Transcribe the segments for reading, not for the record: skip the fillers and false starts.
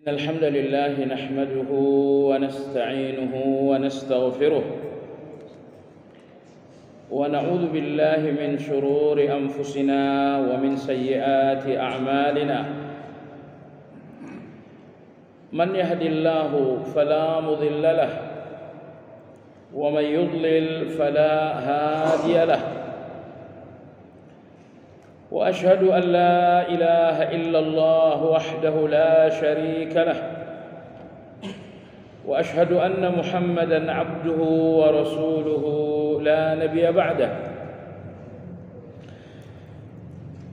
الحمد لله نحمده ونستعينه ونستغفره ونعوذ بالله من شرور أنفسنا ومن سيئات أعمالنا من يهد الله فلا مضل له ومن يضلل فلا هادي له وأشهد أن لا إله إلا الله وحده لا شريك له وأشهد أن محمدا عبده ورسوله لا نبي بعده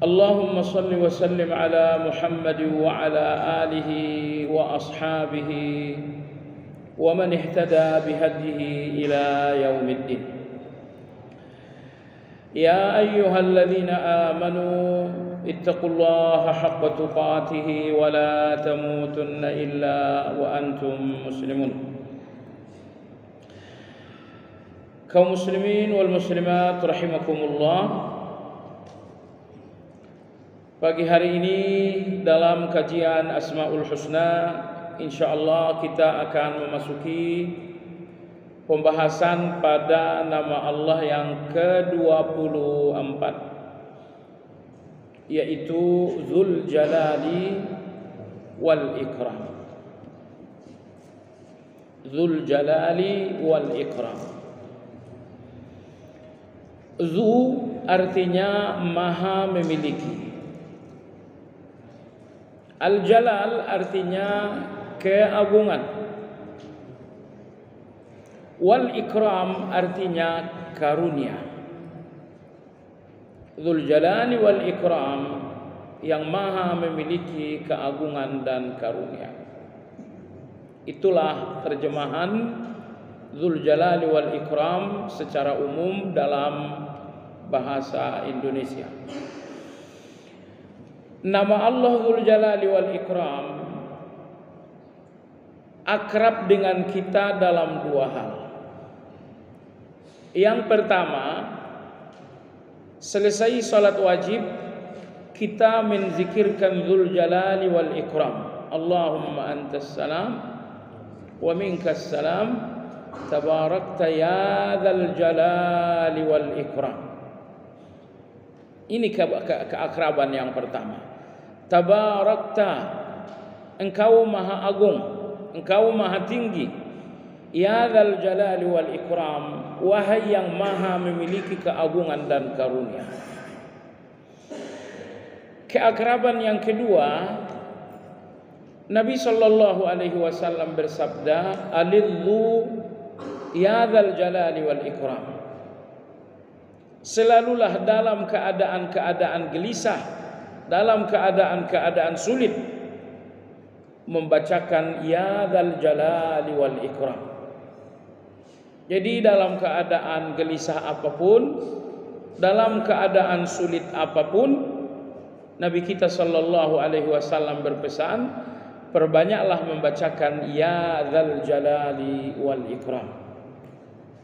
اللهم صل وسلم على محمد وعلى آله وأصحابه ومن اهتدى بهديه إلى يوم الدين يا أيها الذين آمنوا اتقوا الله حق تقاته ولا تموتن إلا وأنتم مسلمون. Kaum muslimin wal muslimat rahimakumullah, pagi hari ini dalam kajian Asmaul Husna insyaallah kita akan memasuki pembahasan pada nama Allah yang ke-24, yaitu Dzul Jalali wal Ikram. Dzul Jalali wal Ikram. Dzu artinya maha memiliki. Al-Jalal artinya keagungan. Wal Ikram artinya karunia. Dzul Jalali wal Ikram, yang maha memiliki keagungan dan karunia. Itulah terjemahan Dzul Jalali wal Ikram secara umum dalam bahasa Indonesia. Nama Allah Dzul Jalali wal Ikram akrab dengan kita dalam dua hal. Yang pertama, selesai salat wajib kita menzikirkan Dzul Jalali wal Ikram. Allahumma antas salam wa minkas salam tabarakta ya dzal jalali wal ikram. Ini keakraban yang pertama. Tabarakta, engkau maha agung, engkau maha tinggi. Ya dzal jalali wal ikram, wahai yang maha memiliki keagungan dan karunia. Keakraban yang kedua, Nabi sallallahu alaihi wasallam bersabda, alidhu ya dzal jalali wal ikram. Selalulah dalam keadaan-keadaan gelisah, dalam keadaan-keadaan sulit, membacakan ya dzal jalali wal ikram. Jadi dalam keadaan gelisah apapun, dalam keadaan sulit apapun, Nabi kita sallallahu alaihi wasallam berpesan, perbanyaklah membacakan ya dzal jalali wal ikram.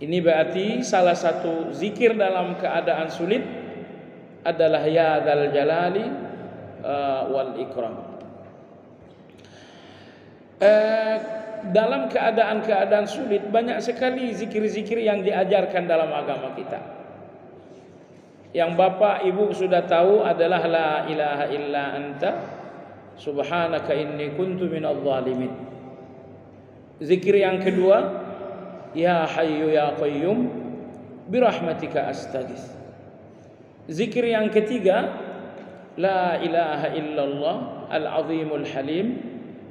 Ini berarti salah satu zikir dalam keadaan sulit adalah ya dzal jalali wal ikram. Dalam keadaan-keadaan sulit banyak sekali zikir-zikir yang diajarkan dalam agama kita. Yang bapak ibu sudah tahu adalah la ilaha illa anta subhanaka inni kuntu minadh dhalimin. Zikir yang kedua, ya hayyu ya qayyum birahmatika astaghits. Zikir yang ketiga, la ilaha illallah al-azimul halim,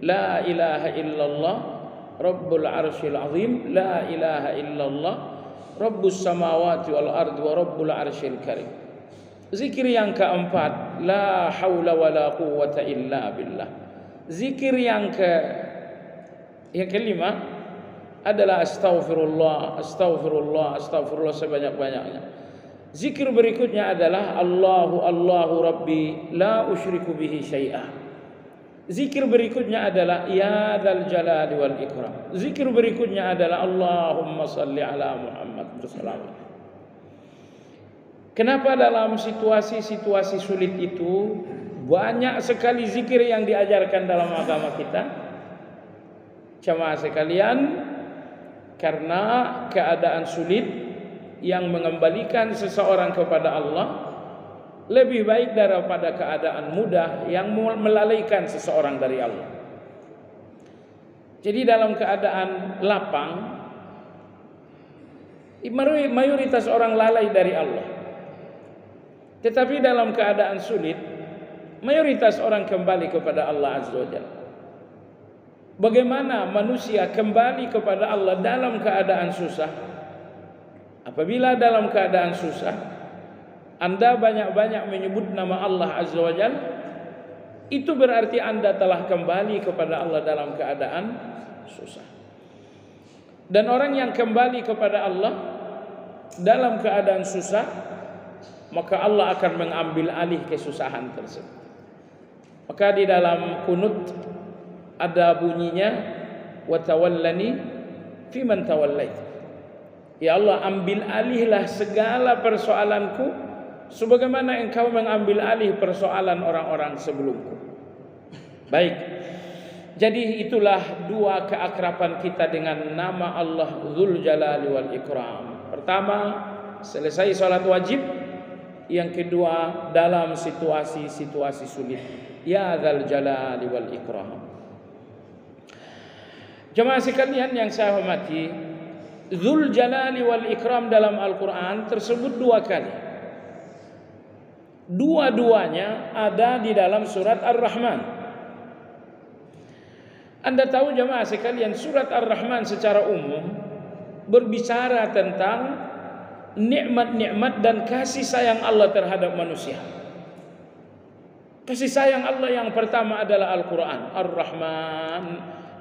la ilaha illallah Rabbul arshil azim, la ilaha illallah Rabbus samawati wal ardi wa Rabbul arshil karim. Zikir yang keempat, la haula wa la quwwata illa billah. Zikir yang kelima adalah astaghfirullah, astaghfirullah, astaghfirullah sebanyak-banyaknya. Zikir berikutnya adalah Allahu Rabbi la usyriku bihi syai'ah. Zikir berikutnya adalah ya dzal jalali wal ikram. Zikir berikutnya adalah Allahumma salli ala Muhammad bersalawat. Kenapa dalam situasi-situasi sulit itu banyak sekali zikir yang diajarkan dalam agama kita? Jemaah sekalian, karena keadaan sulit yang mengembalikan seseorang kepada Allah lebih baik daripada keadaan mudah yang melalaikan seseorang dari Allah. Jadi dalam keadaan lapang, mayoritas orang lalai dari Allah. Tetapi dalam keadaan sulit, mayoritas orang kembali kepada Allah Azza wa Jalla. Bagaimana manusia kembali kepada Allah dalam keadaan susah? Apabila dalam keadaan susah, Anda banyak-banyak menyebut nama Allah Azza wa Jalla, itu berarti Anda telah kembali kepada Allah dalam keadaan susah. Dan orang yang kembali kepada Allah dalam keadaan susah, maka Allah akan mengambil alih kesusahan tersebut. Maka di dalam kunut ada bunyinya, wa tawallani fi man tawallait. Ya Allah, ambil alihlah segala persoalanku sebagaimana engkau mengambil alih persoalan orang-orang sebelumku. Baik. Jadi itulah dua keakraban kita dengan nama Allah Dzul Jalali wal Ikram. Pertama, selesai salat wajib. Yang kedua, dalam situasi-situasi sulit. Ya Dzal Jalali wal Ikram. Jemaah sekalian yang saya hormati, Dzul Jalali wal Ikram dalam Al-Quran tersebut dua kali. Dua-duanya ada di dalam surat Ar-Rahman. Anda tahu jemaah sekalian, surat Ar-Rahman secara umum berbicara tentang nikmat-nikmat dan kasih sayang Allah terhadap manusia. Kasih sayang Allah yang pertama adalah Al-Quran. Ar-Rahman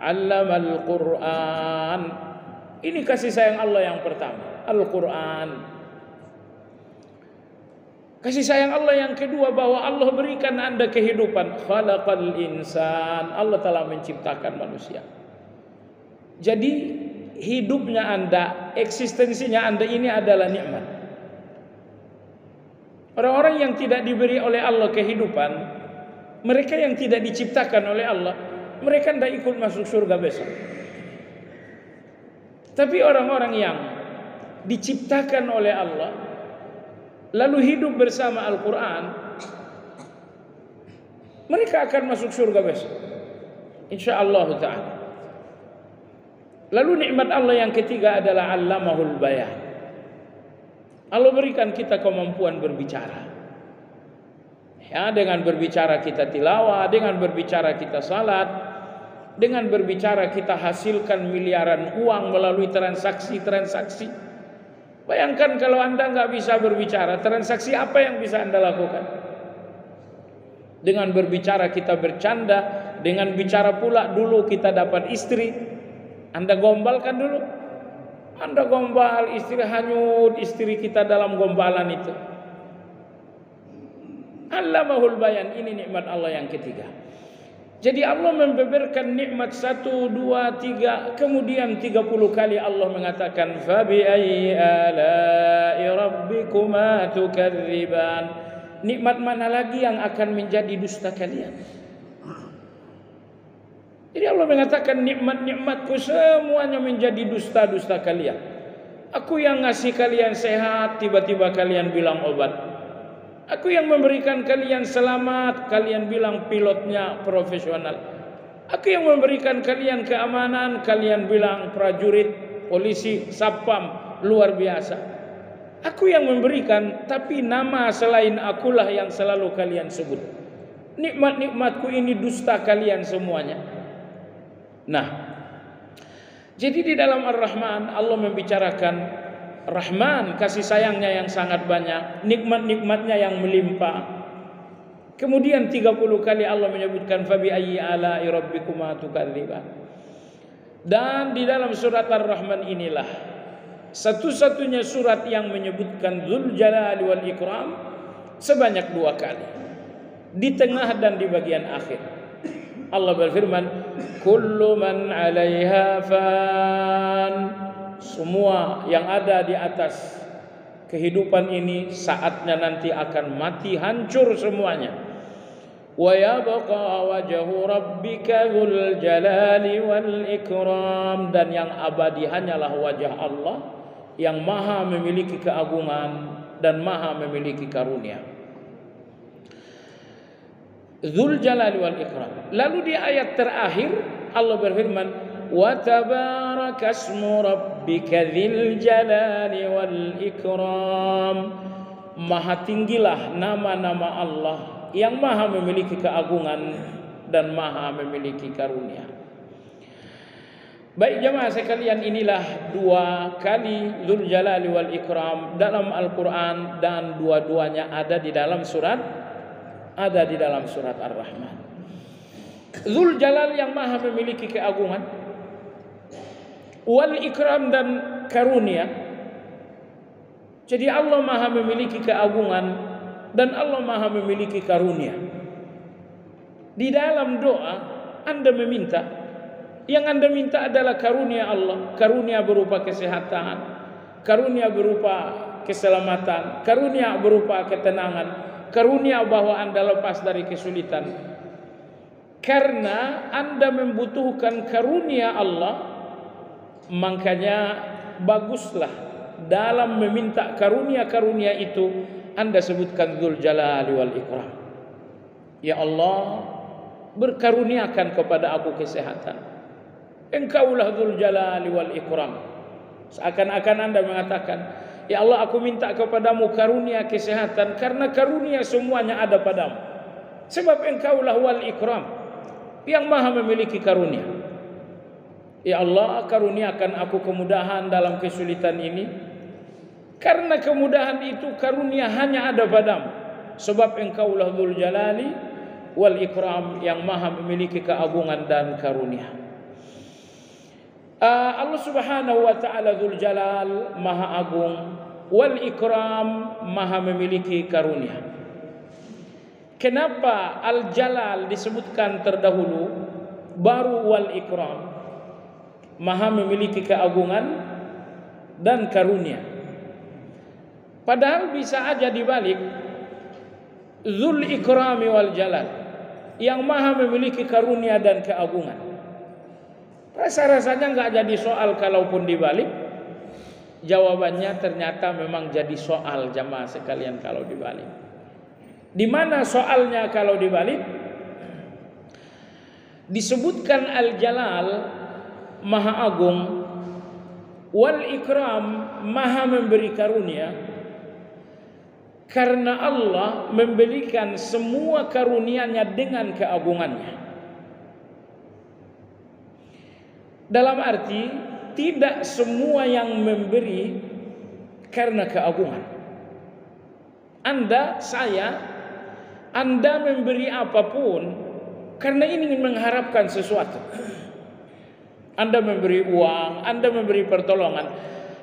'allamal Quran. Ini kasih sayang Allah yang pertama, Al-Quran. Kasih sayang Allah yang kedua, bahwa Allah berikan Anda kehidupan. Khalaqal insan. Allah telah menciptakan manusia. Jadi hidupnya Anda, eksistensinya Anda ini adalah nikmat. Orang-orang yang tidak diberi oleh Allah kehidupan, mereka yang tidak diciptakan oleh Allah, mereka tidak ikut masuk surga besok. Tapi orang-orang yang diciptakan oleh Allah lalu hidup bersama Al-Quran, mereka akan masuk surga besok, insyaallah ta'ala. Lalu nikmat Allah yang ketiga adalah 'allamahul bayan. Allah berikan kita kemampuan berbicara. Ya, dengan berbicara kita tilawah, dengan berbicara kita salat, dengan berbicara kita hasilkan miliaran uang melalui transaksi-transaksi. Bayangkan kalau Anda nggak bisa berbicara, transaksi apa yang bisa Anda lakukan? Dengan berbicara kita bercanda, dengan bicara pula dulu kita dapat istri. Anda gombalkan dulu. Anda gombal istri, hanyut istri kita dalam gombalan itu. Allamahul bayan, ini nikmat Allah yang ketiga. Jadi Allah membeberkan nikmat 1, 2, 3, kemudian 30 kali Allah mengatakan fabi ayyi ala'i rabbikuma tukadziban. Nikmat mana lagi yang akan menjadi dusta kalian? Jadi Allah mengatakan nikmat-nikmatku semuanya menjadi dusta-dusta kalian. Aku yang ngasih kalian sehat, tiba-tiba kalian bilang obat. Aku yang memberikan kalian selamat, kalian bilang pilotnya profesional. Aku yang memberikan kalian keamanan, kalian bilang prajurit, polisi, satpam luar biasa. Aku yang memberikan, tapi nama selain akulah yang selalu kalian sebut. Nikmat-nikmatku ini dusta kalian semuanya. Nah, jadi di dalam Ar-Rahman Allah membicarakan Rahman, kasih sayangnya yang sangat banyak, nikmat-nikmatnya yang melimpah. Kemudian 30 kali Allah menyebutkan fabi ayyi ala'i rabbikuma tukadziban. Dan di dalam surat Ar-Rahman inilah satu-satunya surat yang menyebutkan Dzul Jalali wal Ikram sebanyak 2 kali. Di tengah dan di bagian akhir. Allah berfirman, kullu man 'alaiha fan. Semua yang ada di atas kehidupan ini saatnya nanti akan mati, hancur semuanya. wa yabqa wajhu rabbika dzul jalali wal ikram, dan yang abadi hanyalah wajah Allah yang maha memiliki keagungan dan maha memiliki karunia. Dzul jalali wal ikram. Lalu di ayat terakhir Allah berfirman, wa tabarakasmu rabbika dzil jalali wal ikram. Maha tinggilah nama-nama Allah yang maha memiliki keagungan dan maha memiliki karunia. Baik jemaah sekalian, inilah dua kali Dzul Jalali wal Ikram dalam Al-Quran, dan dua-duanya ada di dalam surat Ar-Rahman. Dzul Jalal yang maha memiliki keagungan, wal Ikram dan karunia. Jadi Allah maha memiliki keagungan dan Allah maha memiliki karunia. Di dalam doa Anda meminta, yang Anda minta adalah karunia Allah. Karunia berupa kesehatan, karunia berupa keselamatan, karunia berupa ketenangan, karunia bahwa Anda lepas dari kesulitan. Karena Anda membutuhkan karunia Allah, makanya baguslah dalam meminta karunia-karunia itu Anda sebutkan Dzul Jalali wal Ikram. Ya Allah, berkaruniakan kepada aku kesehatan. Engkaulah Dzul Jalali wal Ikram. Seakan-akan Anda mengatakan, ya Allah, aku minta kepadamu karunia kesehatan karena karunia semuanya ada padamu. Sebab engkaulah wal Ikram, yang maha memiliki karunia. Ya Allah, karuniakan aku kemudahan dalam kesulitan ini. Karena kemudahan itu karunia hanya ada padamu. Sebab engkaulah Dzul Jalali wal Ikram, yang maha memiliki keagungan dan karunia. Allah Subhanahu wa ta'ala Dzul Jalal, maha agung, wal Ikram, maha memiliki karunia. Kenapa Al-Jalal disebutkan terdahulu baru wal Ikram? Maha memiliki keagungan dan karunia. Padahal bisa aja dibalik, Dzul Ikrami wal Jalal, yang maha memiliki karunia dan keagungan. Rasa-rasanya nggak jadi soal kalaupun dibalik. Jawabannya ternyata memang jadi soal jamaah sekalian kalau dibalik. Di mana soalnya kalau dibalik? Disebutkan Al-Jalal, maha agung, wal Ikram, maha memberi karunia. Karena Allah memberikan semua karunia-Nya dengan keagungannya. Dalam arti, tidak semua yang memberi karena keagungan. Anda, saya, Anda memberi apapun karena ingin mengharapkan sesuatu. Anda memberi uang, Anda memberi pertolongan.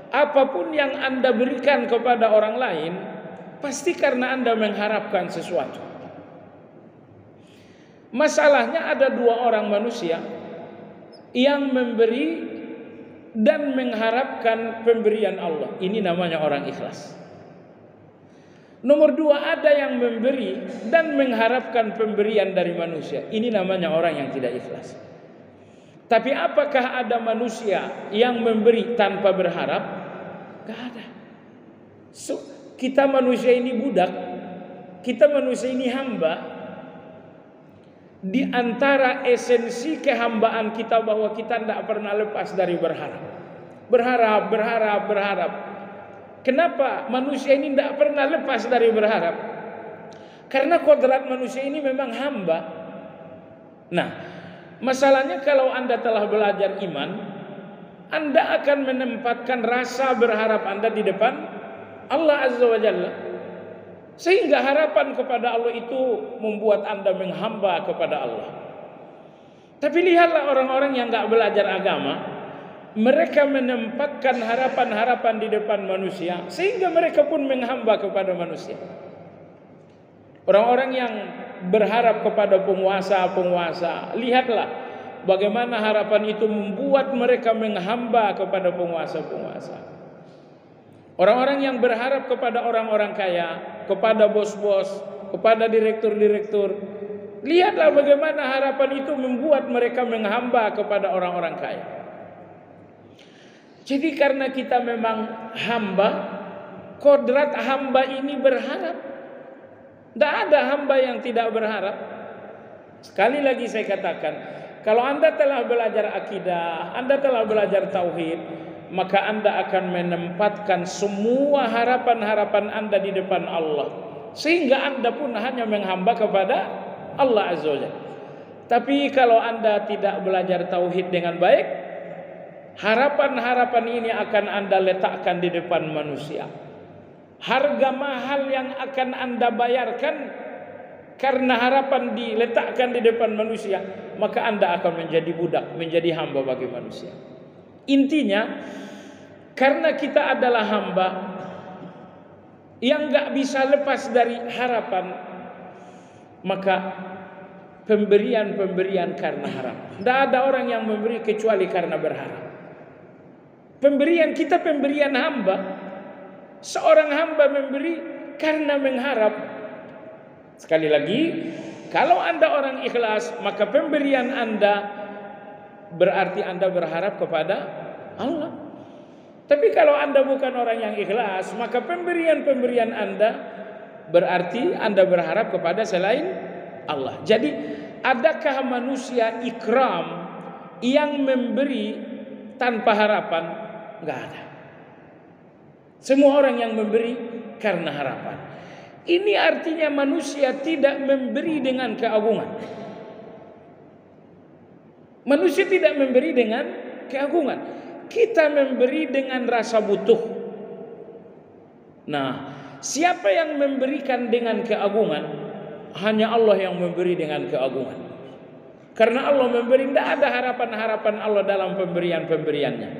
Apapun yang Anda berikan kepada orang lain, pasti karena Anda mengharapkan sesuatu. Masalahnya ada dua orang manusia yang memberi dan mengharapkan pemberian Allah. Ini namanya orang ikhlas. Nomor dua, ada yang memberi dan mengharapkan pemberian dari manusia. Ini namanya orang yang tidak ikhlas. Tapi apakah ada manusia yang memberi tanpa berharap? Gak ada. Kita manusia ini budak, kita manusia ini hamba. Di antara esensi kehambaan kita bahwa kita tidak pernah lepas dari berharap. Berharap. Kenapa manusia ini tidak pernah lepas dari berharap? Karena kodrat manusia ini memang hamba. Nah, masalahnya kalau Anda telah belajar iman, Anda akan menempatkan rasa berharap Anda di depan Allah Azza wa Jalla. Sehingga harapan kepada Allah itu membuat Anda menghamba kepada Allah. Tapi lihatlah orang-orang yang gak belajar agama, mereka menempatkan harapan-harapan di depan manusia, sehingga mereka pun menghamba kepada manusia. Orang-orang yang berharap kepada penguasa-penguasa, lihatlah bagaimana harapan itu membuat mereka menghamba kepada penguasa-penguasa. Orang-orang yang berharap kepada orang-orang kaya, kepada bos-bos, kepada direktur-direktur, Lihatlah bagaimana harapan itu membuat mereka menghamba kepada orang-orang kaya. Jadi karena kita memang hamba, kodrat hamba ini berharap. Tidak ada hamba yang tidak berharap. Sekali lagi saya katakan, kalau Anda telah belajar akidah, Anda telah belajar tauhid, maka Anda akan menempatkan semua harapan-harapan Anda di depan Allah, sehingga Anda pun hanya menghamba kepada Allah Azza wa Jalla. Tapi kalau Anda tidak belajar tauhid dengan baik, harapan-harapan ini akan Anda letakkan di depan manusia. Harga mahal yang akan Anda bayarkan karena harapan diletakkan di depan manusia, maka Anda akan menjadi budak, menjadi hamba bagi manusia. Intinya, karena kita adalah hamba yang gak bisa lepas dari harapan, maka pemberian karena harap. Tidak ada orang yang memberi kecuali karena berharap. Pemberian kita pemberian hamba. Seorang hamba memberi karena mengharap. Sekali lagi, kalau Anda orang ikhlas, maka pemberian Anda berarti Anda berharap kepada Allah. Tapi kalau Anda bukan orang yang ikhlas, maka pemberian Anda berarti Anda berharap kepada selain Allah. Jadi, adakah manusia ikram yang memberi tanpa harapan? Enggak ada. Semua orang yang memberi karena harapan. Ini artinya manusia tidak memberi dengan keagungan. Manusia tidak memberi dengan keagungan. Kita memberi dengan rasa butuh. Nah, siapa yang memberikan dengan keagungan? Hanya Allah yang memberi dengan keagungan. Karena Allah memberi, tidak ada harapan-harapan Allah dalam pemberian-pemberiannya.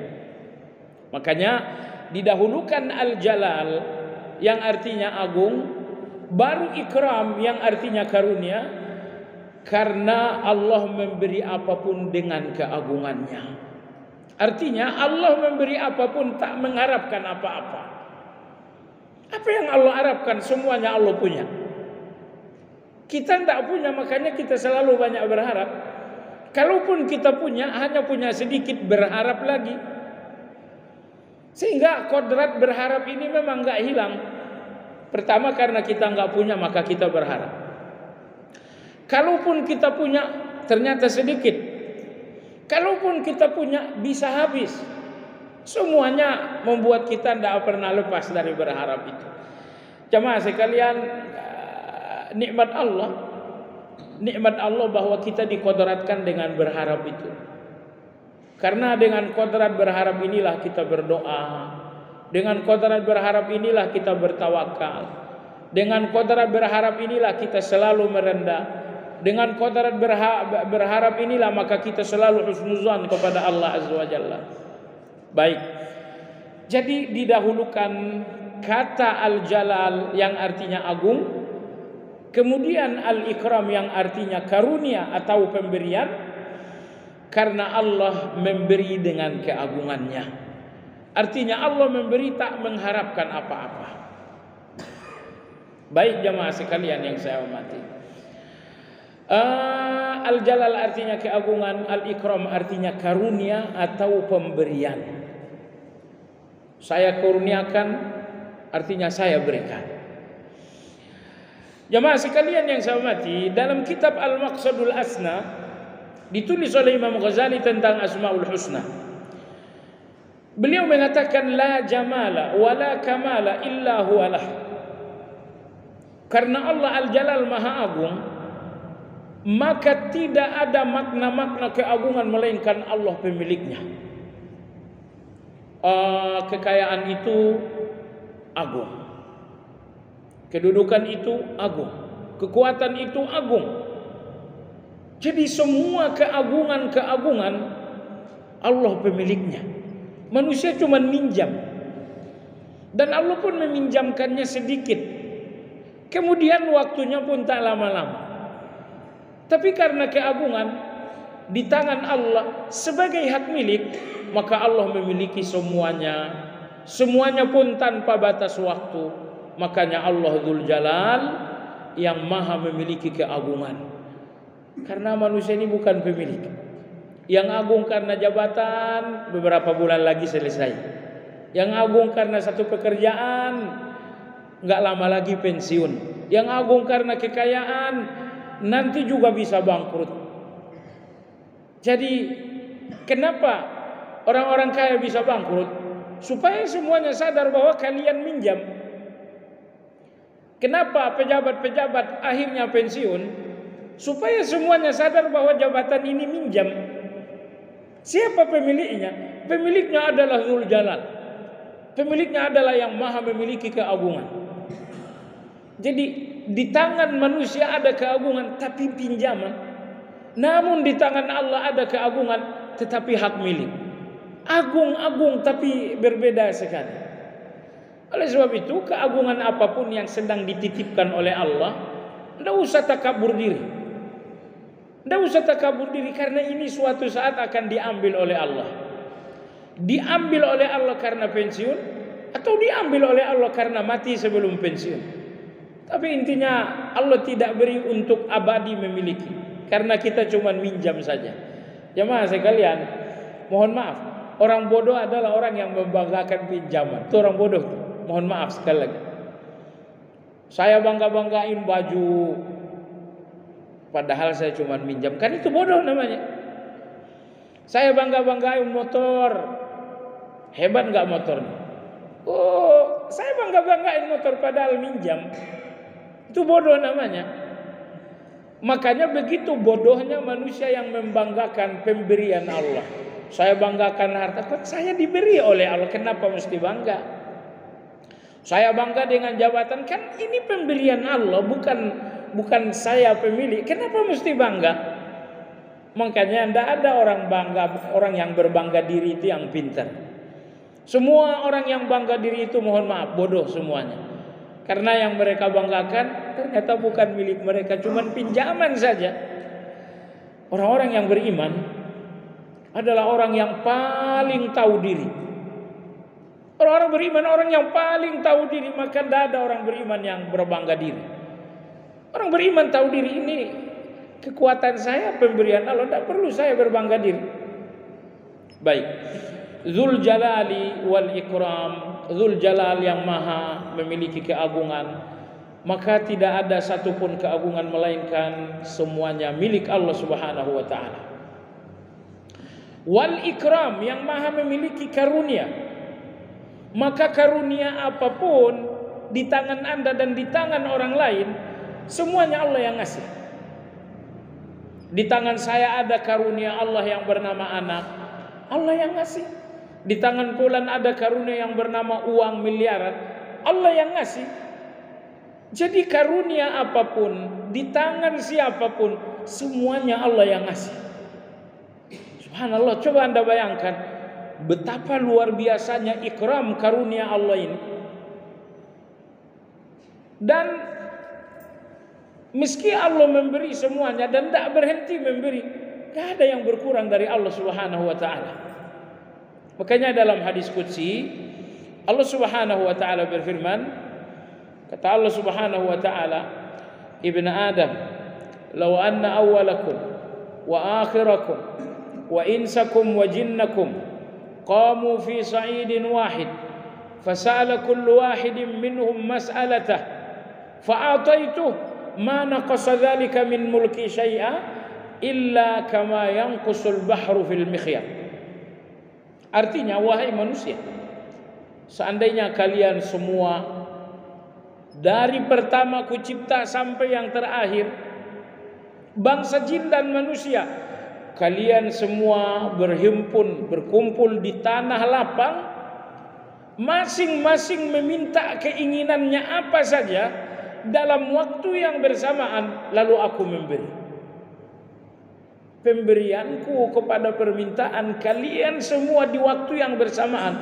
Makanya didahulukan al-jalal yang artinya agung, baru ikram yang artinya karunia, karena Allah memberi apapun dengan keagungannya. Artinya Allah memberi apapun tak mengharapkan apa-apa. Apa yang Allah harapkan semuanya Allah punya. Kita tidak punya, makanya kita selalu banyak berharap. Kalaupun kita punya, hanya punya sedikit berharap lagi. Sehingga kodrat berharap ini memang enggak hilang. Pertama karena kita enggak punya, maka kita berharap. Kalaupun kita punya, ternyata sedikit. Kalaupun kita punya, bisa habis. Semuanya membuat kita tidak pernah lepas dari berharap itu. Jemaah sekalian, nikmat Allah bahwa kita dikodratkan dengan berharap itu. Karena dengan kodrat berharap inilah kita berdoa. Dengan kodrat berharap inilah kita bertawakal. Dengan kodrat berharap inilah kita selalu merendah. Dengan kodrat berharap inilah maka kita selalu husnuzan kepada Allah Azza wa Jalla. Baik. Jadi didahulukan kata al-jalal yang artinya agung, kemudian al-ikram yang artinya karunia atau pemberian, karena Allah memberi dengan keagungannya. Artinya Allah memberi tak mengharapkan apa-apa. Baik jemaah sekalian yang saya hormati, al-jalal artinya keagungan, al-ikram artinya karunia atau pemberian. Saya kurniakan artinya saya berikan. Jemaah sekalian yang saya hormati, dalam kitab Al-Maqsadul Asna ditulis oleh Imam Ghazali tentang Asmaul Husna. Beliau mengatakan la jamala wala kamala illa huwalah. Karena Allah Al-Jalal Maha Agung, maka tidak ada makna-makna keagungan melainkan Allah pemiliknya. Kekayaan itu agung, kedudukan itu agung, kekuatan itu agung. Jadi semua keagungan Allah pemiliknya. Manusia cuma minjam, dan Allah pun meminjamkannya sedikit. Kemudian waktunya pun tak lama-lama. Tapi karena keagungan di tangan Allah sebagai hak milik, maka Allah memiliki semuanya. Semuanya pun tanpa batas waktu. Makanya Allah Dzul Jalal yang maha memiliki keagungan. Karena manusia ini bukan pemilik. Yang agung karena jabatan, beberapa bulan lagi selesai. Yang agung karena satu pekerjaan, enggak lama lagi pensiun. Yang agung karena kekayaan, nanti juga bisa bangkrut. Jadi kenapa orang-orang kaya bisa bangkrut? Supaya semuanya sadar bahwa kalian minjam. Kenapa pejabat-pejabat akhirnya pensiun? Supaya semuanya sadar bahwa jabatan ini minjam. Siapa pemiliknya? Pemiliknya adalah Dzul Jalal. Pemiliknya adalah yang maha memiliki keagungan. Jadi di tangan manusia ada keagungan tapi pinjaman. Namun di tangan Allah ada keagungan tetapi hak milik. Agung-agung tapi berbeda sekali. Oleh sebab itu keagungan apapun yang sedang dititipkan oleh Allah, tidak usah takabur diri. Tidak usah takabur diri karena ini suatu saat akan diambil oleh Allah. Diambil oleh Allah karena pensiun atau diambil oleh Allah karena mati sebelum pensiun. Tapi intinya Allah tidak beri untuk abadi memiliki. Karena kita cuma minjam saja. Jemaah sekalian, mohon maaf, orang bodoh adalah orang yang membanggakan pinjaman. Itu orang bodoh. Mohon maaf sekali lagi. Saya bangga-banggain baju, padahal saya cuma minjam. Kan itu bodoh namanya. Saya bangga-banggain motor. Hebat enggak motornya? Oh, saya bangga-banggain motor padahal minjam. Itu bodoh namanya. Makanya begitu bodohnya manusia yang membanggakan pemberian Allah. Saya banggakan harta, kan saya diberi oleh Allah. Kenapa mesti bangga? Saya bangga dengan jabatan, kan ini pemberian Allah, bukan saya pemilik. Kenapa mesti bangga? Makanya tidak ada orang yang berbangga diri itu yang pintar. Semua orang yang bangga diri itu mohon maaf bodoh semuanya. Karena yang mereka banggakan ternyata bukan milik mereka, cuma pinjaman saja. Orang-orang yang beriman adalah orang yang paling tahu diri. Orang-orang beriman orang yang paling tahu diri, maka tidak ada orang beriman yang berbangga diri. Orang beriman tahu diri, ini kekuatan saya, pemberian Allah, tidak perlu saya berbangga diri. Baik. Dzul Jalali wal Ikram, Dzul Jalal yang maha memiliki keagungan, maka tidak ada satupun keagungan melainkan semuanya milik Allah Subhanahu wa taala. Wal Ikram yang maha memiliki karunia, maka karunia apapun di tangan Anda dan di tangan orang lain, semuanya Allah yang ngasih. Di tangan saya ada karunia Allah yang bernama anak, Allah yang ngasih. Di tangan Fulan ada karunia yang bernama uang miliaran, Allah yang ngasih. Jadi karunia apapun di tangan siapapun, semuanya Allah yang ngasih. Subhanallah, coba Anda bayangkan betapa luar biasanya ikram karunia Allah ini. Dan meski Allah memberi semuanya dan tidak berhenti memberi, tidak ada yang berkurang dari Allah Subhanahu wa taala. Makanya dalam hadis qudsi Allah Subhanahu wa taala berfirman, kata Allah Subhanahu wa taala, Ibn Adam, law anna awwalakum wa akhirakum wa insakum wa jinnakum qamu fi sa'idin wahid fasa'ala kullu wahidin minhum mas'alatah fa'ataituh ma naqasa dhalika min mulki syai'a illa kama yanqusul bahru fil mikhyat. Artinya, wahai manusia, seandainya kalian semua dari pertama kucipta sampai yang terakhir, bangsa jin dan manusia, kalian semua berkumpul di tanah lapang, masing-masing meminta keinginannya apa saja dalam waktu yang bersamaan, lalu aku memberi. Pemberianku kepada permintaan kalian semua di waktu yang bersamaan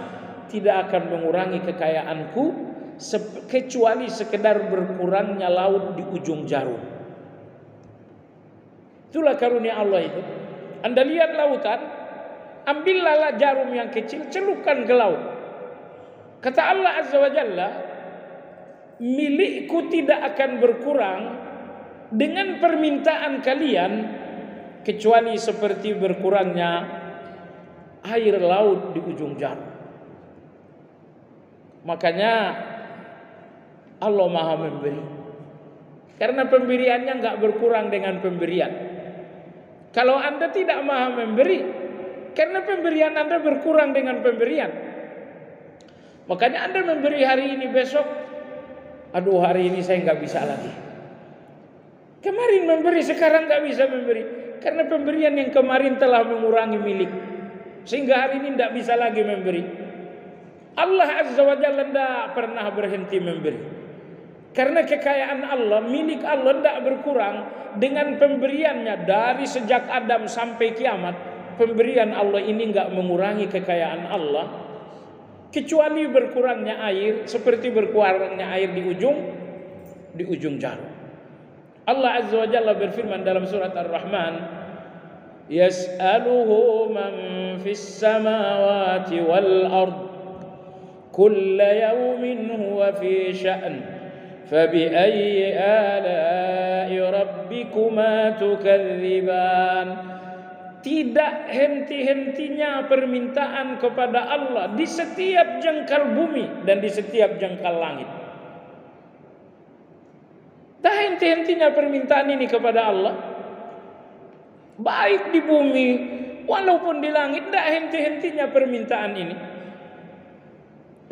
tidak akan mengurangi kekayaanku kecuali sekedar berkurangnya laut di ujung jarum. Itulah karunia Allah itu. Anda lihat lautan, ambillah jarum yang kecil, celupkan ke laut. Kata Allah Azza wa Jalla, milikku tidak akan berkurang dengan permintaan kalian kecuali seperti berkurangnya air laut di ujung jarum. Makanya Allah Maha memberi, karena pemberiannya enggak berkurang dengan pemberian. Kalau Anda tidak Maha memberi, karena pemberian Anda berkurang dengan pemberian. Makanya Anda memberi hari ini, besok, aduh hari ini saya enggak bisa lagi. Kemarin memberi, sekarang enggak bisa memberi, karena pemberian yang kemarin telah mengurangi milik, sehingga hari ini enggak bisa lagi memberi. Allah Azza wa Jalla tidak pernah berhenti memberi, karena kekayaan Allah, milik Allah tidak berkurang dengan pemberiannya. Dari sejak Adam sampai kiamat, pemberian Allah ini enggak mengurangi kekayaan Allah, kecuali berkurangnya air, seperti berkurangnya air di ujung jarum. Allah Azza wa Jalla berfirman dalam surat Ar-Rahman, yas'aluhu man fis samawati wal ard kulla yawmin huwa fi sya'n fabi'ayyi ala'i rabbikuma tukadziban. Tidak henti-hentinya permintaan kepada Allah di setiap jengkal bumi dan di setiap jengkal langit. Tak henti-hentinya permintaan ini kepada Allah, baik di bumi walaupun di langit, tak henti-hentinya permintaan ini.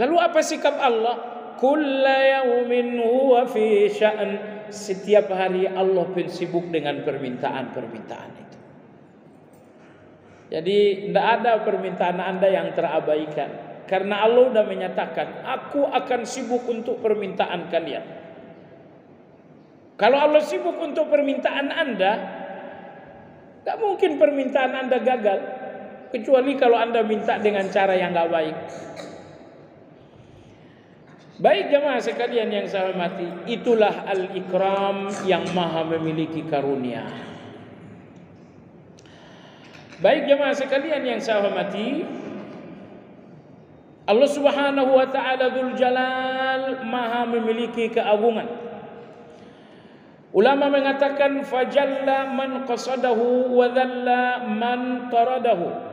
Lalu apa sikap Allah? Kulla yaumin huwa fi sya'n. Setiap hari Allah pun sibuk dengan permintaan-permintaan itu. Jadi tidak ada permintaan Anda yang terabaikan, karena Allah sudah menyatakan, aku akan sibuk untuk permintaan kalian. Kalau Allah sibuk untuk permintaan Anda, tak mungkin permintaan Anda gagal, kecuali kalau Anda minta dengan cara yang tak baik. Baik jemaah sekalian yang saya hormati, itulah al-ikram yang maha memiliki karunia. Baik jemaah sekalian yang saya hormati, Allah Subhanahu wa taala Dzul Jalal maha memiliki keagungan. Ulama mengatakan fajalla man qasadahu wa dhalla man taradahu.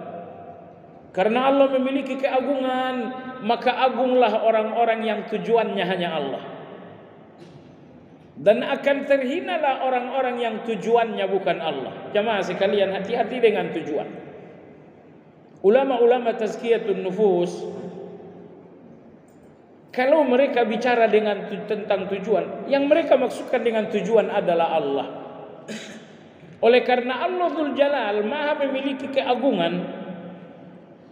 Karena Allah memiliki keagungan, maka agunglah orang-orang yang tujuannya hanya Allah, dan akan terhinalah orang-orang yang tujuannya bukan Allah. Jamaah sekalian, hati-hati dengan tujuan. Ulama-ulama tazkiyatun nufus, kalau mereka bicara tentang tujuan, yang mereka maksudkan dengan tujuan adalah Allah. Oleh karena Allah Dzul Jalal maha memiliki keagungan,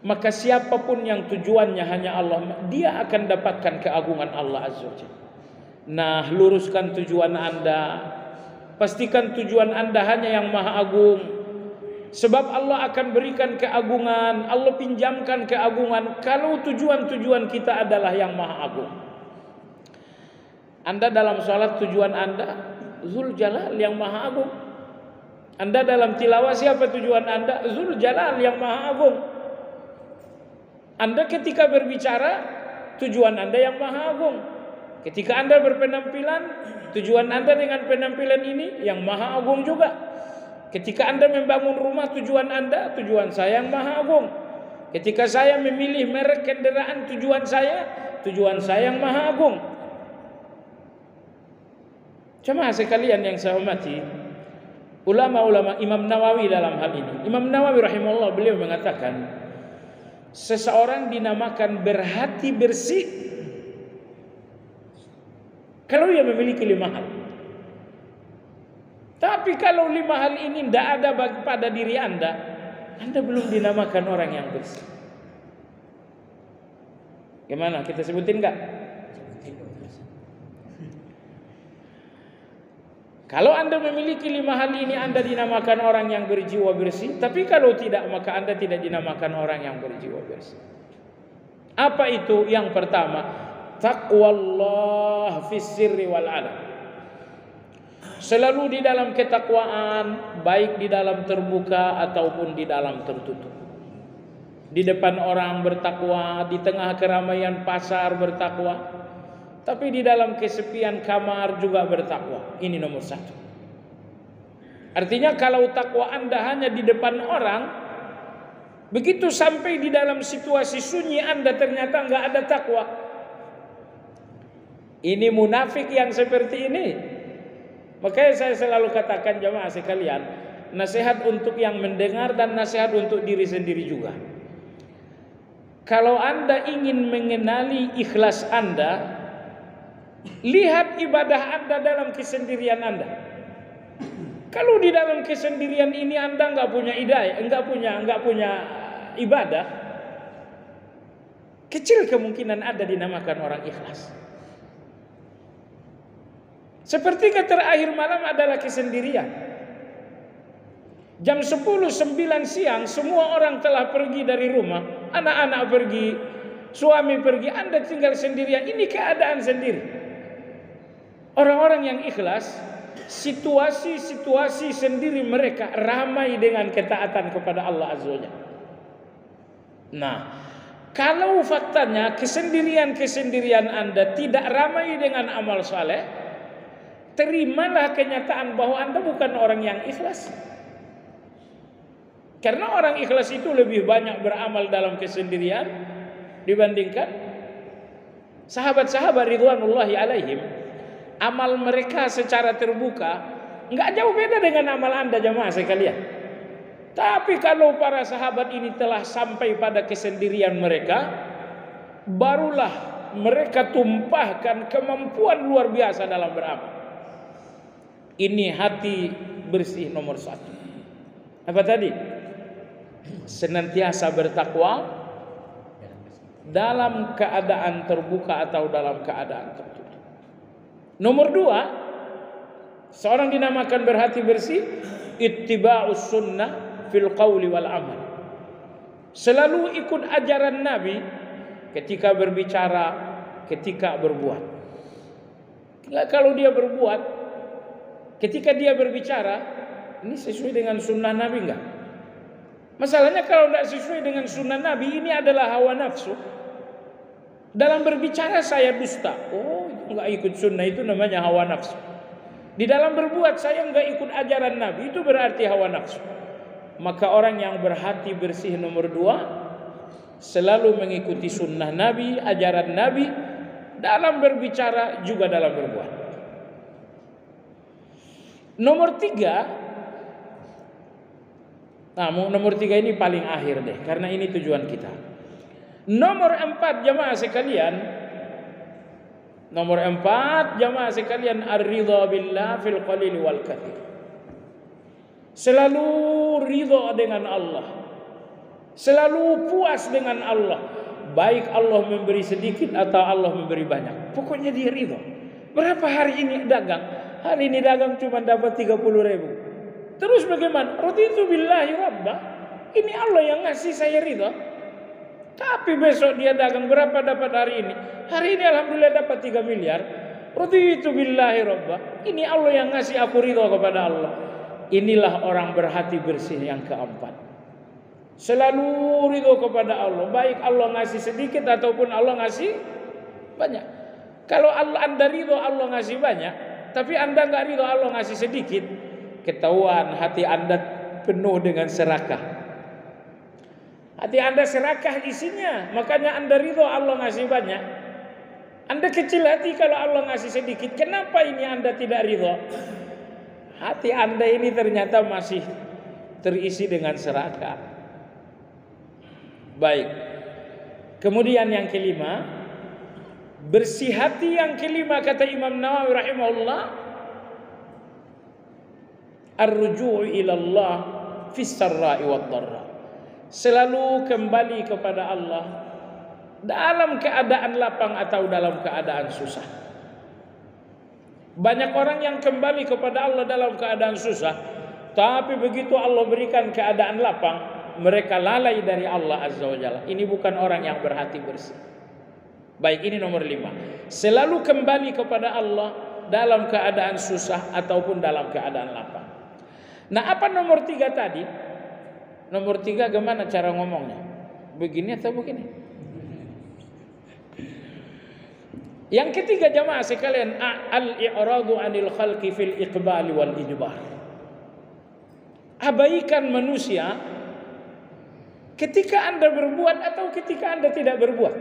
maka siapapun yang tujuannya hanya Allah, dia akan dapatkan keagungan Allah Azza wa Jalla. Nah, luruskan tujuan Anda, pastikan tujuan Anda hanya yang maha agung, sebab Allah akan berikan keagungan, Allah pinjamkan keagungan kalau tujuan-tujuan kita adalah yang maha agung. Anda dalam salat, tujuan Anda Dzul Jalal yang maha agung. Anda dalam tilawah, siapa tujuan Anda? Dzul Jalal yang maha agung. Anda ketika berbicara, tujuan Anda yang maha agung. Ketika Anda berpenampilan, tujuan Anda dengan penampilan ini yang maha agung juga. Ketika Anda membangun rumah, tujuan Anda, tujuan saya yang maha agung. Ketika saya memilih merek kendaraan, tujuan saya yang maha agung. Jemaah sekalian yang saya hormati, ulama-ulama, Imam Nawawi dalam hal ini, Imam Nawawi rahimahullah, beliau mengatakan, seseorang dinamakan berhati bersih kalau ia memiliki 5 hal. Tapi kalau 5 hal ini tidak ada pada diri Anda belum dinamakan orang yang bersih. Gimana? Kita sebutin enggak? Kalau Anda memiliki 5 hal ini, Anda dinamakan orang yang berjiwa bersih. Tapi kalau tidak, maka Anda tidak dinamakan orang yang berjiwa bersih. Apa itu? Yang pertama, taqwallah fis sirri wal alam. Selalu di dalam ketakwaan, baik di dalam terbuka ataupun di dalam tertutup. Di depan orang bertakwa, di tengah keramaian pasar bertakwa, tapi di dalam kesepian kamar juga bertakwa. Ini nomor 1. Artinya kalau takwa Anda hanya di depan orang, begitu sampai di dalam situasi sunyi Anda ternyata enggak ada takwa. Ini munafik yang seperti ini. Makanya saya selalu katakan jamaah sekalian, nasihat untuk yang mendengar dan nasihat untuk diri sendiri juga. Kalau Anda ingin mengenali ikhlas Anda, lihat ibadah Anda dalam kesendirian Anda. Kalau di dalam kesendirian ini Anda enggak punya hidayah, enggak punya ibadah, kecil kemungkinan Anda dinamakan orang ikhlas. Sepertiga terakhir malam adalah kesendirian. Jam 10:09 siang semua orang telah pergi dari rumah, anak-anak pergi, suami pergi, Anda tinggal sendirian. Ini keadaan sendiri. Orang-orang yang ikhlas, situasi-situasi sendiri mereka ramai dengan ketaatan kepada Allah Azza wa Jalla. Nah, kalau faktanya kesendirian Anda tidak ramai dengan amal saleh, terimalah kenyataan bahwa Anda bukan orang yang ikhlas. Karena orang ikhlas itu lebih banyak beramal dalam kesendirian dibandingkan sahabat-sahabat ridwanullahi alaihim. Amal mereka secara terbuka enggak jauh beda dengan amal Anda jemaah sekalian. Tapi kalau para sahabat ini telah sampai pada kesendirian mereka, barulah mereka tumpahkan kemampuan luar biasa dalam beramal. Ini hati bersih nomor 1. Apa tadi? Senantiasa bertakwa dalam keadaan terbuka atau dalam keadaan tertutup. Nomor 2, seorang dinamakan berhati bersih, ittiba'us sunnah fil qawli wal amal. Selalu ikut ajaran Nabi ketika berbicara, ketika berbuat. Kalau dia berbuat, ketika dia berbicara, ini sesuai dengan sunnah Nabi enggak? Masalahnya kalau tidak sesuai dengan sunnah Nabi, ini adalah hawa nafsu. Dalam berbicara saya dusta, oh itu enggak ikut sunnah, itu namanya hawa nafsu. Di dalam berbuat saya enggak ikut ajaran Nabi, itu berarti hawa nafsu. Maka orang yang berhati bersih nomor 2, selalu mengikuti sunnah Nabi, ajaran Nabi, dalam berbicara juga dalam berbuat. Nomor 3, nomor 3 ini paling akhir deh, karena ini tujuan kita. Nomor 4 jamaah sekalian, ar-ridha billah fil qalil wal kathir. Selalu ridha dengan Allah, selalu puas dengan Allah, baik Allah memberi sedikit atau Allah memberi banyak, pokoknya dia ridha. Berapa hari ini dagang? Hari ini dagang cuma dapat 30.000. Terus bagaimana? Raditu billahi rabba. Ini Allah yang ngasih, saya ridha. Tapi besok dia dagang, berapa dapat hari ini? Hari ini alhamdulillah dapat 3 miliar. Raditu billahi rabba. Ini Allah yang ngasih, aku ridha kepada Allah. Inilah orang berhati bersih yang keempat. Selalu ridha kepada Allah, baik Allah ngasih sedikit ataupun Allah ngasih banyak. Kalau Anda ridha Allah ngasih banyak, tapi Anda enggak ridha Allah ngasih sedikit, ketahuan hati Anda penuh dengan serakah. Hati Anda serakah isinya, makanya Anda ridha Allah ngasih banyak. Anda kecil hati kalau Allah ngasih sedikit. Kenapa ini Anda tidak ridha? Hati Anda ini ternyata masih terisi dengan serakah. Baik. Kemudian yang kelima, bersih hati yang kelima kata Imam Nawawi rahimahullah, ar-ruju'u ila Allah fis sarra'i wad dharra. Selalu kembali kepada Allah dalam keadaan lapang atau dalam keadaan susah. Banyak orang yang kembali kepada Allah dalam keadaan susah, tapi begitu Allah berikan keadaan lapang, mereka lalai dari Allah Azza wa Jalla. Ini bukan orang yang berhati bersih. Baik, ini nomor 5. Selalu kembali kepada Allah dalam keadaan susah ataupun dalam keadaan lapang. Nah, apa nomor 3 tadi? Nomor 3 gimana cara ngomongnya? Begini atau begini? Yang ketiga jamaah sekalian, al-i'radu 'anil khalqi fil iqbali wal ijbar. abaikan manusia ketika Anda berbuat atau ketika Anda tidak berbuat.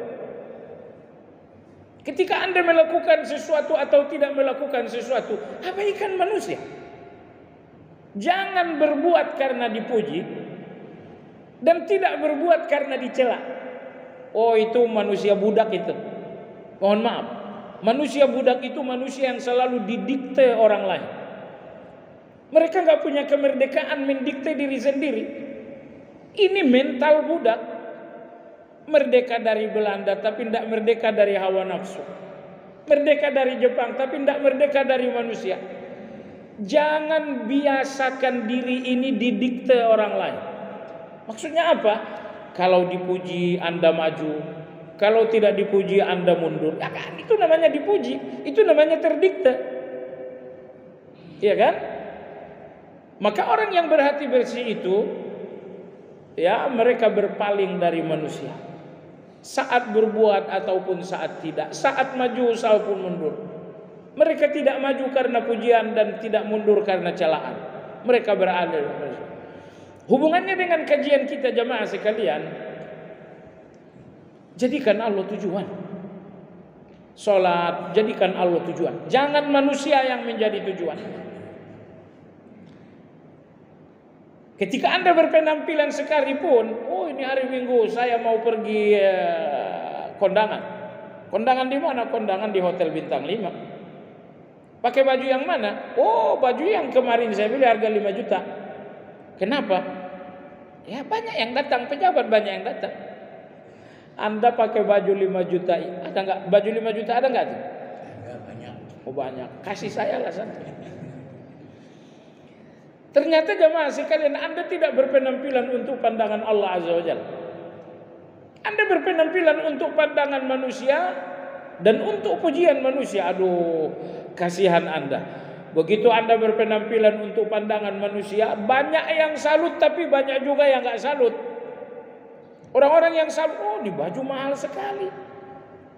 Ketika Anda melakukan sesuatu atau tidak melakukan sesuatu, abaikan manusia. Jangan berbuat karena dipuji dan tidak berbuat karena dicela. Oh, itu manusia budak itu. Mohon maaf. Manusia budak itu manusia yang selalu didikte orang lain. Mereka nggak punya kemerdekaan mendikte diri sendiri. Ini mental budak. Merdeka dari Belanda tapi tidak merdeka dari hawa nafsu. Merdeka dari Jepang tapi tidak merdeka dari manusia. Jangan biasakan diri ini didikte orang lain. Maksudnya apa? Kalau dipuji Anda maju, kalau tidak dipuji Anda mundur. Ya kan, itu namanya dipuji, itu namanya terdikte. Iya kan? Maka orang yang berhati bersih itu, ya, mereka berpaling dari manusia. Saat berbuat ataupun saat tidak, saat maju ataupun mundur. Mereka tidak maju karena pujian dan tidak mundur karena celaan. Mereka berada. Hubungannya dengan kajian kita jamaah sekalian, jadikan Allah tujuan. Salat, jadikan Allah tujuan. Jangan manusia yang menjadi tujuan. Ketika Anda berpenampilan sekalipun, oh ini hari Minggu saya mau pergi kondangan. Kondangan di mana? Kondangan di Hotel Bintang 5. Pakai baju yang mana? Oh, baju yang kemarin saya beli harga 5 juta. Kenapa? Ya banyak yang datang, pejabat banyak yang datang. Anda pakai baju 5 juta, ada enggak? Baju 5 juta ada enggak? Enggak, banyak. Oh banyak. Kasih saya lah santai. Ternyata jemaah sekalian, Anda tidak berpenampilan untuk pandangan Allah Azza wa Jalla. Anda berpenampilan untuk pandangan manusia dan untuk pujian manusia. Aduh, kasihan Anda. Begitu Anda berpenampilan untuk pandangan manusia, banyak yang salut tapi banyak juga yang enggak salut. Orang-orang yang salut, oh ini baju mahal sekali.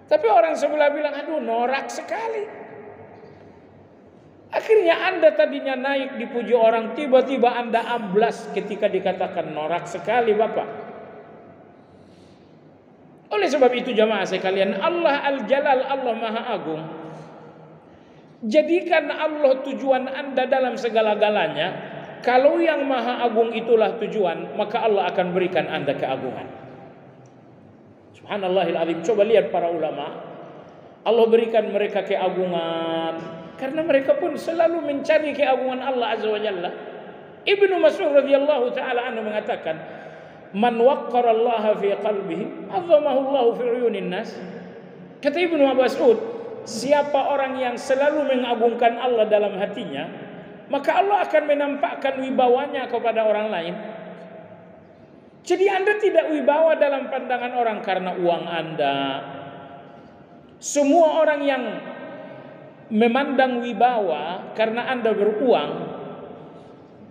Tapi orang sebelah bilang, aduh norak sekali. Akhirnya Anda tadinya naik dipuji orang, tiba-tiba Anda amblas ketika dikatakan norak sekali Bapak. Oleh sebab itu jamaah sekalian, Allah Al-Jalal, Allah Maha Agung, jadikan Allah tujuan Anda dalam segala-galanya. Kalau yang Maha Agung itulah tujuan, maka Allah akan berikan Anda keagungan. Subhanallahil azim. Coba lihat para ulama, Allah berikan mereka keagungan karena mereka pun selalu mencari keagungan Allah Azza wa Jalla. Ibnu Mas'ud radhiyallahu taala anhu mengatakan, "Man waqqara Allah fi qalbihi, 'azzamahu Allah fi 'uyunin nas." Kata Ibnu Mas'ud, siapa orang yang selalu mengagungkan Allah dalam hatinya, maka Allah akan menampakkan wibawanya kepada orang lain. Jadi Anda tidak wibawa dalam pandangan orang karena uang Anda. Semua orang yang memandang wibawa karena Anda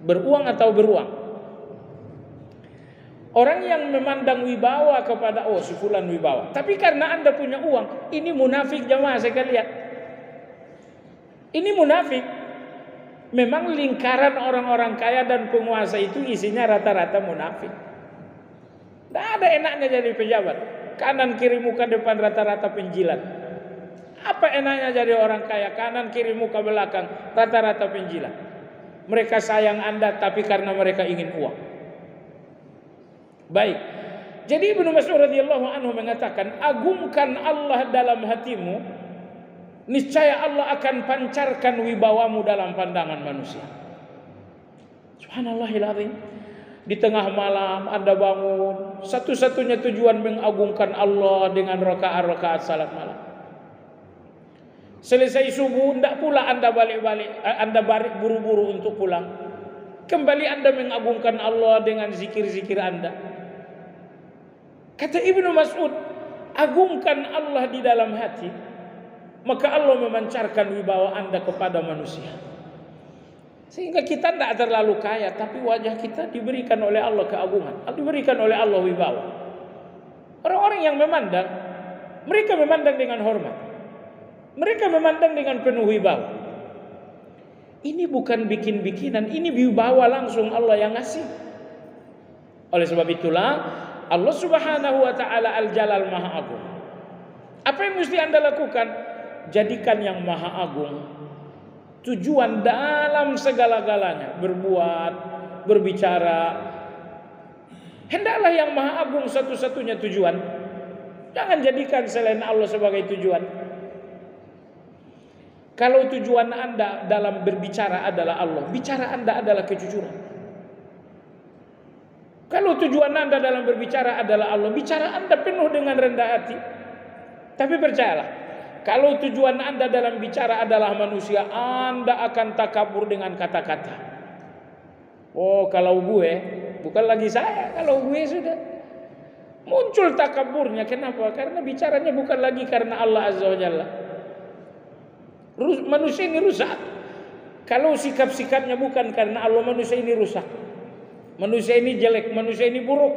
beruang atau beruang. Orang yang memandang wibawa kepada si fulan wibawa, tapi karena Anda punya uang, ini munafik jemaah sekalian. Ini munafik. Memang lingkaran orang-orang kaya dan penguasa itu isinya rata-rata munafik. Tidak ada enaknya jadi pejabat. Kanan kiri muka depan rata-rata penjilat. Apa enaknya jadi orang kaya? Kanan kiri muka belakang rata-rata penjilat. Mereka sayang Anda tapi karena mereka ingin uang. Baik. Jadi Ibnu Mas'ud radhiyallahu anhu mengatakan, agungkan Allah dalam hatimu, niscaya Allah akan pancarkan wibawamu dalam pandangan manusia. Subhanallahil azim. Di tengah malam Anda bangun, satu-satunya tujuan mengagungkan Allah dengan rakaat-rakaat salat malam. Selesai subuh, tidak pula Anda balik-balik, Anda balik buru-buru untuk pulang. Kembali Anda mengagungkan Allah dengan zikir-zikir Anda. Kata Ibnu Mas'ud, agungkan Allah di dalam hati, maka Allah memancarkan wibawa Anda kepada manusia. Sehingga kita tidak terlalu kaya, tapi wajah kita diberikan oleh Allah keagungan, diberikan oleh Allah wibawa. Orang-orang yang memandang, mereka memandang dengan hormat, mereka memandang dengan penuh wibawa. Ini bukan bikin-bikinan, ini wibawa langsung Allah yang ngasih. Oleh sebab itulah Allah Subhanahu wa taala Al-Jalal Maha Agung. Apa yang mesti Anda lakukan? Jadikan yang Maha Agung tujuan dalam segala-galanya, berbuat, berbicara. Hendaklah yang Maha Agung satu-satunya tujuan. Jangan jadikan selain Allah sebagai tujuan. Kalau tujuan Anda dalam berbicara adalah Allah, bicara Anda adalah kejujuran. Kalau tujuan Anda dalam berbicara adalah Allah, bicara Anda penuh dengan rendah hati. Tapi percayalah, kalau tujuan Anda dalam bicara adalah manusia, Anda akan takabur dengan kata-kata. Oh, kalau gue, bukan lagi saya, kalau gue sudah muncul takaburnya. Kenapa? Karena bicaranya bukan lagi karena Allah Azza wa Jalla. Manusia ini rusak. Kalau sikap-sikapnya bukan karena Allah, manusia ini rusak. Manusia ini jelek, manusia ini buruk.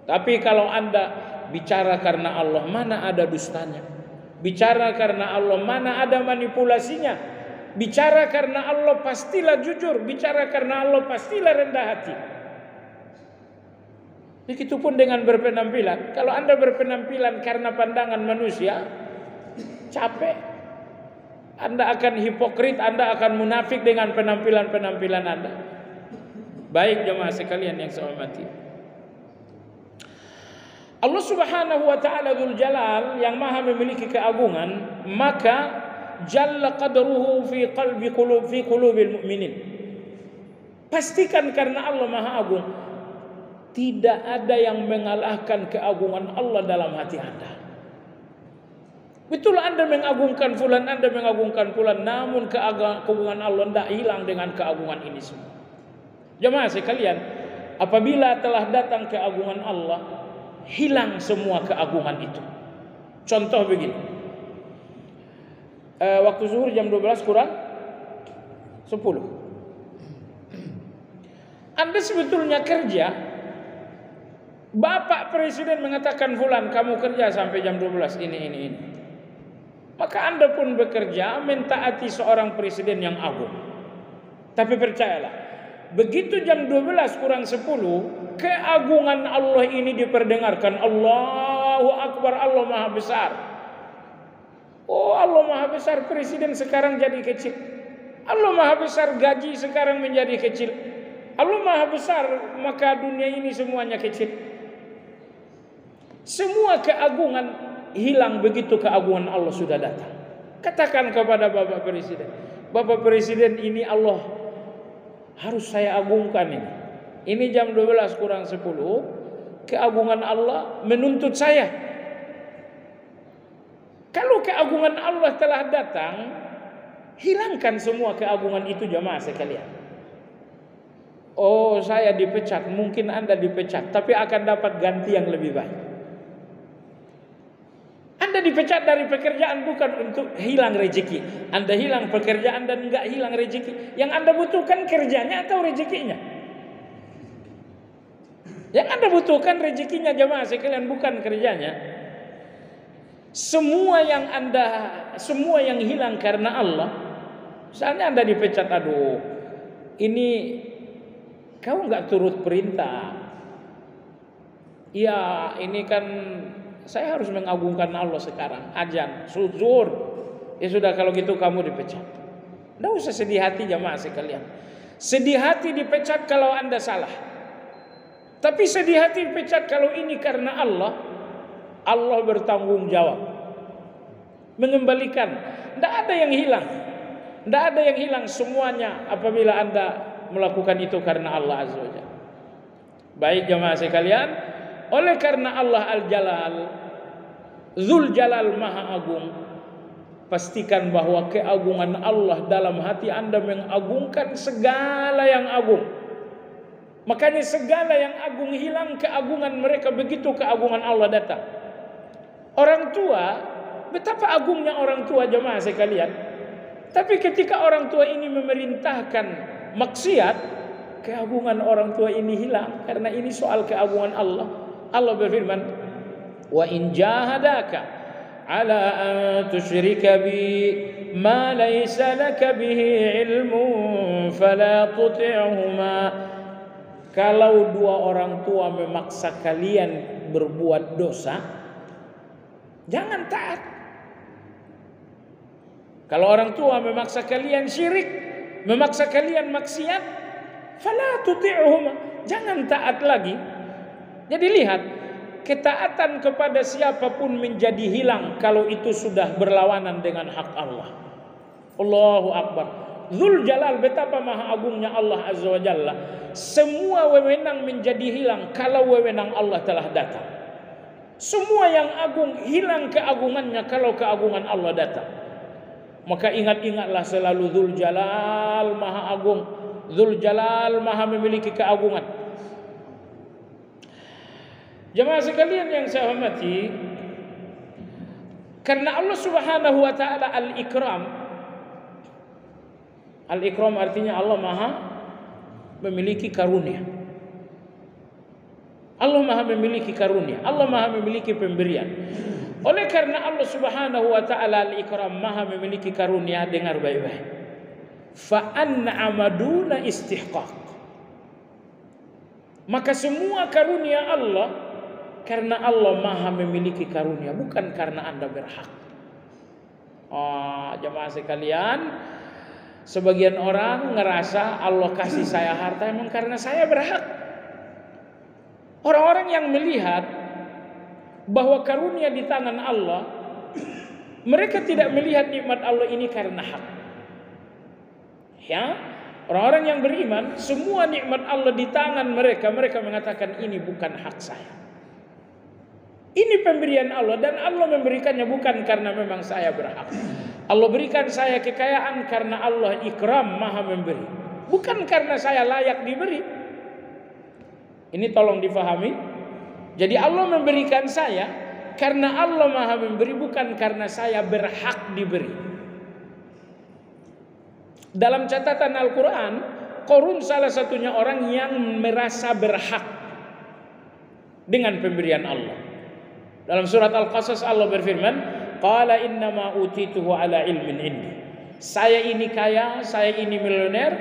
Tapi kalau Anda bicara karena Allah, mana ada dustanya? Bicara karena Allah, mana ada manipulasinya? Bicara karena Allah pastilah jujur, bicara karena Allah pastilah rendah hati. Begitupun dengan berpenampilan. Kalau Anda berpenampilan karena pandangan manusia, capek. Anda akan hipokrit, Anda akan munafik dengan penampilan-penampilan Anda. Baik jemaah sekalian yang saya hormati, Allah Subhanahu wa taala Dzul Jalal yang maha memiliki keagungan, maka jalla qadruhu fi qulubil mu'minin. Pastikan karena Allah Maha Agung, tidak ada yang mengalahkan keagungan Allah dalam hati Anda. Betul Anda mengagungkan fulan, Anda mengagungkan fulan, namun keagungan Allah tidak hilang dengan keagungan ini semua. Jemaah sekalian, apabila telah datang keagungan Allah, hilang semua keagungan itu. Contoh begini, waktu zuhur jam 12 kurang 10, Anda sebetulnya kerja, Bapak Presiden mengatakan fulan kamu kerja sampai jam 12 ini. Maka Anda pun bekerja mentaati seorang presiden yang agung. Tapi percayalah, begitu jam 12 kurang 10, keagungan Allah ini diperdengarkan. Allahu Akbar, Allah Maha Besar. Oh, Allah Maha Besar, presiden sekarang jadi kecil. Allah Maha Besar, gaji sekarang menjadi kecil. Allah Maha Besar, maka dunia ini semuanya kecil. Semua keagungan hilang begitu keagungan Allah sudah datang. Katakan kepada Bapak Presiden, Bapak Presiden, ini Allah harus saya agungkan ini. Ini jam 12 kurang 10, keagungan Allah menuntut saya. Kalau keagungan Allah telah datang, hilangkan semua keagungan itu jemaah sekalian. Oh, saya dipecat, mungkin Anda dipecat, tapi akan dapat ganti yang lebih baik. Anda dipecat dari pekerjaan bukan untuk hilang rezeki. Anda hilang pekerjaan dan enggak hilang rezeki. Yang Anda butuhkan kerjanya atau rezekinya? Yang Anda butuhkan rezekinya jemaah sekalian, bukan kerjanya. Semua yang hilang karena Allah. Misalnya Anda dipecat, aduh, ini kau enggak turut perintah. Ya, ini kan saya harus mengagungkan Allah sekarang. Azan, zuhur. Ya sudah, kalau gitu kamu dipecat. Tidak usah sedih hati jemaah sekalian. Sedih hati dipecat kalau Anda salah. Tapi sedih hati dipecat kalau ini karena Allah. Allah bertanggung jawab, mengembalikan. Tidak ada yang hilang. Tidak ada yang hilang, semuanya apabila Anda melakukan itu karena Allah Azza wa Jalla. Baik jemaah sekalian, oleh karena Allah Al-Jalal, Dzul Jalal Maha Agung, pastikan bahwa keagungan Allah dalam hati Anda mengagungkan segala yang agung. Makanya segala yang agung hilang keagungan mereka begitu keagungan Allah datang. Orang tua, betapa agungnya orang tua jemaah sekalian. Tapi ketika orang tua ini memerintahkan maksiat, keagungan orang tua ini hilang. Karena ini soal keagungan Allah. Allah berfirman, wa in jahadaka ala an tusyrika bi ma laysa laka bihi ilmun fala tuti'huma. Kalau dua orang tua memaksa kalian berbuat dosa, jangan taat. Kalau orang tua memaksa kalian syirik, memaksa kalian maksiat, fala tuti'huma, jangan taat lagi. Jadi lihat, ketaatan kepada siapapun menjadi hilang kalau itu sudah berlawanan dengan hak Allah. Allahu Akbar. Dzul Jalal, betapa maha agungnya Allah Azza wa Jalla. Semua wewenang menjadi hilang kalau wewenang Allah telah datang. Semua yang agung hilang keagungannya kalau keagungan Allah datang. Maka ingat-ingatlah selalu Dzul Jalal maha agung, Dzul Jalal maha memiliki keagungan. Jemaah sekalian yang saya hormati, karena Allah Subhanahu wa taala al-Ikram. Al-Ikram artinya Allah maha memiliki karunia. Allah maha memiliki karunia, Allah maha memiliki pemberian. Oleh karena Allah Subhanahu wa taala al-Ikram maha memiliki karunia, dengar baik-baik. Fa an'ama duna istihqaq. Maka semua karunia Allah karena Allah maha memiliki karunia, bukan karena Anda berhak. Jemaah sekalian, sebagian orang ngerasa Allah kasih saya harta emang karena saya berhak. Orang-orang yang melihat bahwa karunia di tangan Allah, mereka tidak melihat nikmat Allah ini karena hak. Ya, orang-orang yang beriman, semua nikmat Allah di tangan mereka, mereka mengatakan ini bukan hak saya. Ini pemberian Allah dan Allah memberikannya bukan karena memang saya berhak. Allah berikan saya kekayaan karena Allah ikram, maha memberi, bukan karena saya layak diberi. Ini tolong difahami. Jadi Allah memberikan saya karena Allah maha memberi, bukan karena saya berhak diberi. Dalam catatan Al-Quran, Qarun salah satunya orang yang merasa berhak dengan pemberian Allah. Dalam surat Al-Qasas Allah berfirman, qala innama utituhu ala ilmin indi. Saya ini kaya, saya ini miliuner.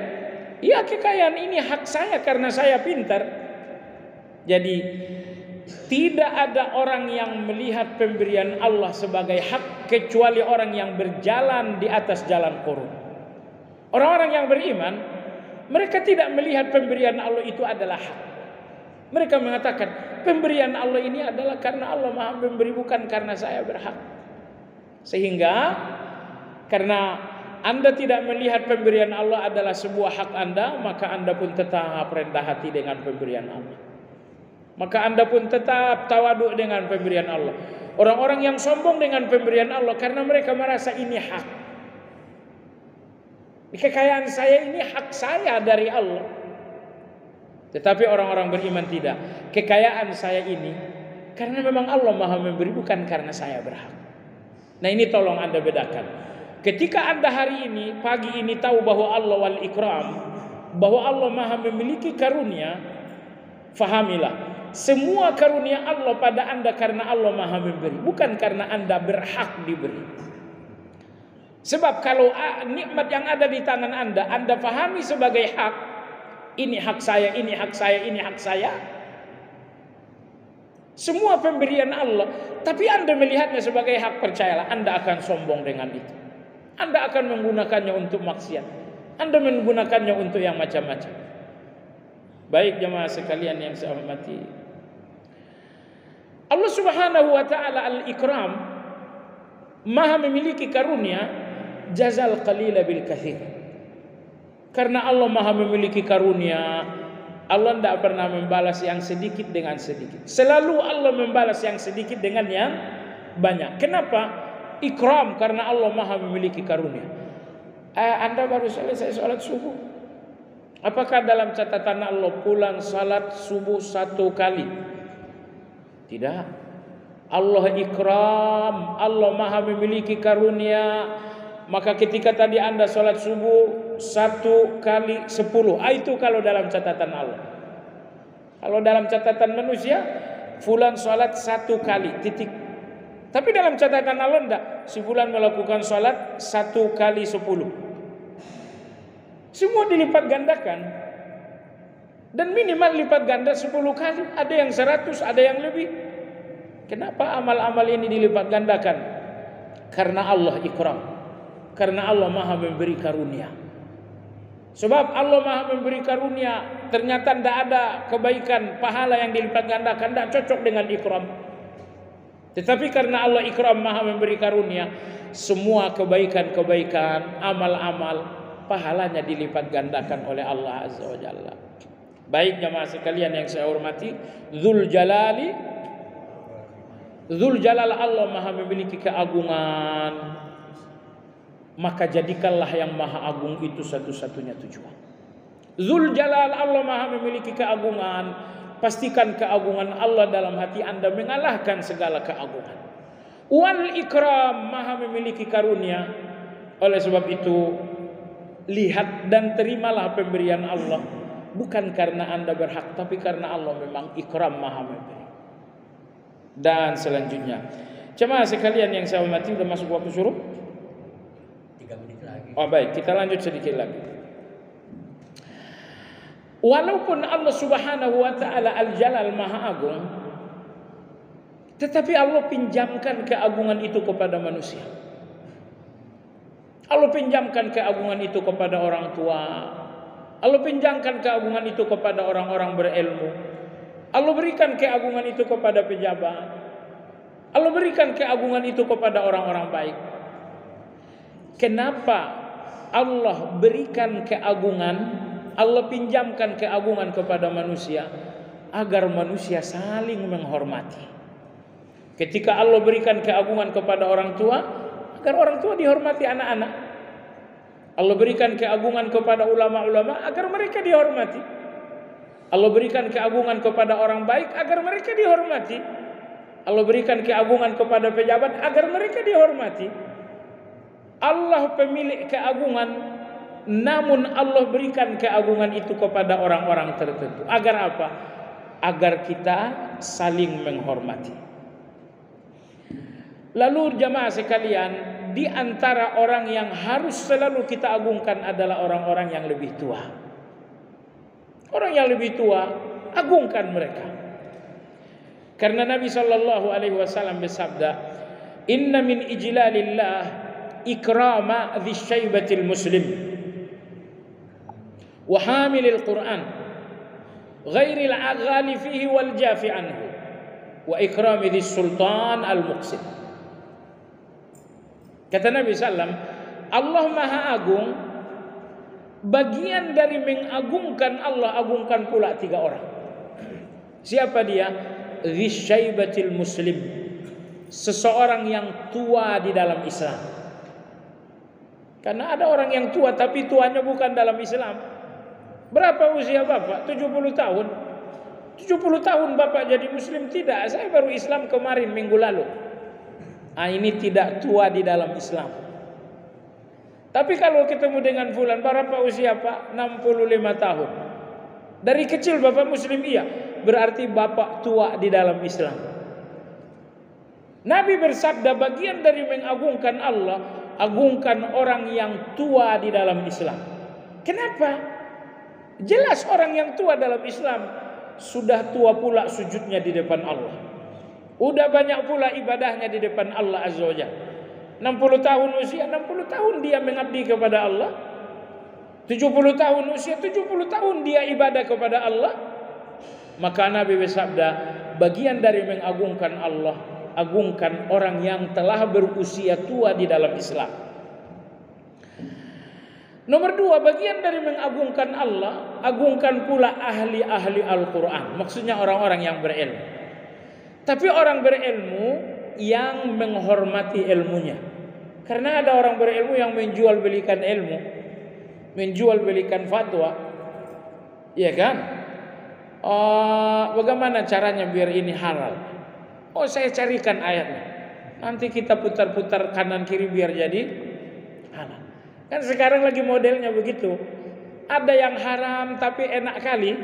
Ya, kekayaan ini hak saya karena saya pintar. Jadi tidak ada orang yang melihat pemberian Allah sebagai hak kecuali orang yang berjalan di atas jalan Qarun. Orang-orang yang beriman, mereka tidak melihat pemberian Allah itu adalah hak. Mereka mengatakan pemberian Allah ini adalah karena Allah maha memberi, bukan karena saya berhak. Sehingga karena Anda tidak melihat pemberian Allah adalah sebuah hak Anda, maka Anda pun tetap rendah hati dengan pemberian Allah. Maka Anda pun tetap tawaduk dengan pemberian Allah. Orang-orang yang sombong dengan pemberian Allah karena mereka merasa ini hak. Kekayaan saya ini hak saya dari Allah. Tetapi orang-orang beriman tidak. Kekayaan saya ini karena memang Allah maha memberi, bukan karena saya berhak. Nah, ini tolong Anda bedakan. Ketika Anda hari ini, pagi ini tahu bahwa Allah wal ikram, bahwa Allah maha memiliki karunia, fahamilah, semua karunia Allah pada Anda karena Allah maha memberi, bukan karena Anda berhak diberi. Sebab kalau nikmat yang ada di tangan Anda fahami sebagai hak, ini hak saya, ini hak saya, ini hak saya, semua pemberian Allah, tapi Anda melihatnya sebagai hak, percayalah Anda akan sombong dengan itu. Anda akan menggunakannya untuk maksiat, Anda menggunakannya untuk yang macam-macam. Baik jemaah sekalian yang saya hormati, Allah Subhanahu wa taala al-Ikram maha memiliki karunia, jazal qalila bil katsir. Karena Allah maha memiliki karunia, Allah tidak pernah membalas yang sedikit dengan sedikit. Selalu Allah membalas yang sedikit dengan yang banyak. Kenapa? Ikram, karena Allah maha memiliki karunia. Anda baru selesai sholat subuh, apakah dalam catatan Allah pulang salat subuh 1 kali? Tidak. Allah ikram, Allah maha memiliki karunia. Maka ketika tadi Anda sholat subuh 1 kali 10, itu kalau dalam catatan Allah. Kalau dalam catatan manusia, fulan sholat 1 kali, titik. Tapi dalam catatan Allah enggak, si fulan melakukan salat 1 kali 10. Semua dilipat gandakan. Dan minimal lipat ganda 10 kali. Ada yang 100, ada yang lebih. Kenapa amal-amal ini dilipat gandakan? Karena Allah ikram. Karena Allah maha memberi karunia. Sebab Allah maha memberi karunia, ternyata tidak ada kebaikan, pahala yang dilipat gandakan, tidak cocok dengan ikram. Tetapi karena Allah ikram, maha memberi karunia, semua kebaikan-kebaikan, amal-amal, pahalanya dilipat gandakan oleh Allah Azza wa Jalla. Baik jemaah sekalian yang saya hormati, Dzul Jalal Allah maha memiliki keagungan. Maka jadikanlah yang maha agung itu satu-satunya tujuan. Dzul Jalal Allah maha memiliki keagungan. Pastikan keagungan Allah dalam hati anda mengalahkan segala keagungan. Wal ikram maha memiliki karunia. Oleh sebab itu, lihat dan terimalah pemberian Allah. Bukan karena anda berhak, tapi karena Allah memang ikram maha memberi. Dan selanjutnya, jemaah sekalian yang saya hormati, sudah masuk waktu syuruk? 3 menit lagi. Oh baik, kita lanjut sedikit lagi. Walaupun Allah Subhanahu wa taala Al-Jalal Maha Agung, tetapi Allah pinjamkan keagungan itu kepada manusia. Allah pinjamkan keagungan itu kepada orang tua. Allah pinjamkan keagungan itu kepada orang-orang berilmu. Allah berikan keagungan itu kepada pejabat. Allah berikan keagungan itu kepada orang-orang baik. Kenapa Allah berikan keagungan, Allah pinjamkan keagungan kepada manusia? Agar manusia saling menghormati. Ketika Allah berikan keagungan kepada orang tua, agar orang tua dihormati anak-anak. Allah berikan keagungan kepada ulama-ulama agar mereka dihormati. Allah berikan keagungan kepada orang baik agar mereka dihormati. Allah berikan keagungan kepada pejabat agar mereka dihormati. Allah pemilik keagungan, namun Allah berikan keagungan itu kepada orang-orang tertentu. Agar apa? Agar kita saling menghormati. Lalu jemaah sekalian, di antara orang yang harus selalu kita agungkan adalah orang-orang yang lebih tua. Orang yang lebih tua, agungkan mereka. Karena Nabi SAW bersabda, "Inna min ijlalillah ikrama dzsyaibatil muslim wa hamilil Qur'an ghairil aghali fihi wal jafi anhu wa ikrami dzis sultan al muqsid." Kata Nabi SAW, Allah Maha Agung, bagian dari mengagungkan Allah, agungkan pula 3 orang. Siapa dia? Dzsyaibatil muslim, seseorang yang tua di dalam Islam. Karena ada orang yang tua tapi tuanya bukan dalam Islam. Berapa usia Bapak? 70 tahun. 70 tahun Bapak jadi muslim? Tidak, saya baru Islam kemarin minggu lalu. Ini tidak tua di dalam Islam. Tapi kalau ketemu dengan fulan, berapa usia Pak? 65 tahun. Dari kecil Bapak muslim? Iya. Berarti Bapak tua di dalam Islam. Nabi bersabda, bagian dari mengagungkan Allah, agungkan orang yang tua di dalam Islam. Kenapa? Jelas orang yang tua dalam Islam sudah tua pula sujudnya di depan Allah. Udah banyak pula ibadahnya di depan Allah Azza wa Jalla. 60 tahun usia, 60 tahun dia mengabdi kepada Allah. 70 tahun usia, 70 tahun dia ibadah kepada Allah. Maka Nabi bersabda, bagian dari mengagungkan Allah, agungkan orang yang telah berusia tua di dalam Islam. Nomor 2, bagian dari mengagungkan Allah, agungkan pula ahli-ahli Al-Quran. Maksudnya orang-orang yang berilmu. Tapi orang berilmu yang menghormati ilmunya. Karena ada orang berilmu yang menjual belikan ilmu, menjual belikan fatwa. Iya kan? Bagaimana caranya biar ini halal? Saya carikan ayatnya. Nanti kita putar-putar kanan kiri biar jadi halal. Kan sekarang lagi modelnya begitu. Ada yang haram tapi enak kali.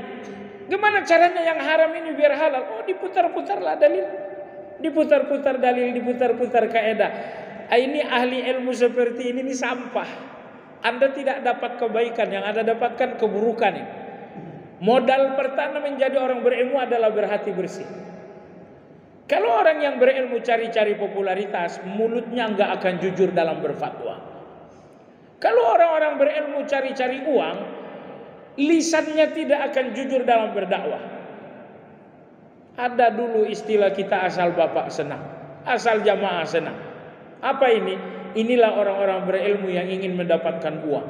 Gimana caranya yang haram ini biar halal? Diputar-putarlah dalil. Diputar-putar dalil, diputar-putar kaidah. Ini ahli ilmu seperti ini sampah. Anda tidak dapat kebaikan, yang Anda dapatkan keburukan ini. Modal pertama menjadi orang berilmu adalah berhati bersih. Kalau orang yang berilmu cari-cari popularitas, mulutnya enggak akan jujur dalam berfatwa. Kalau orang-orang berilmu cari-cari uang, lisannya tidak akan jujur dalam berdakwah. Ada dulu istilah kita, asal bapak senang, asal jamaah senang. Apa ini? Inilah orang-orang berilmu yang ingin mendapatkan uang,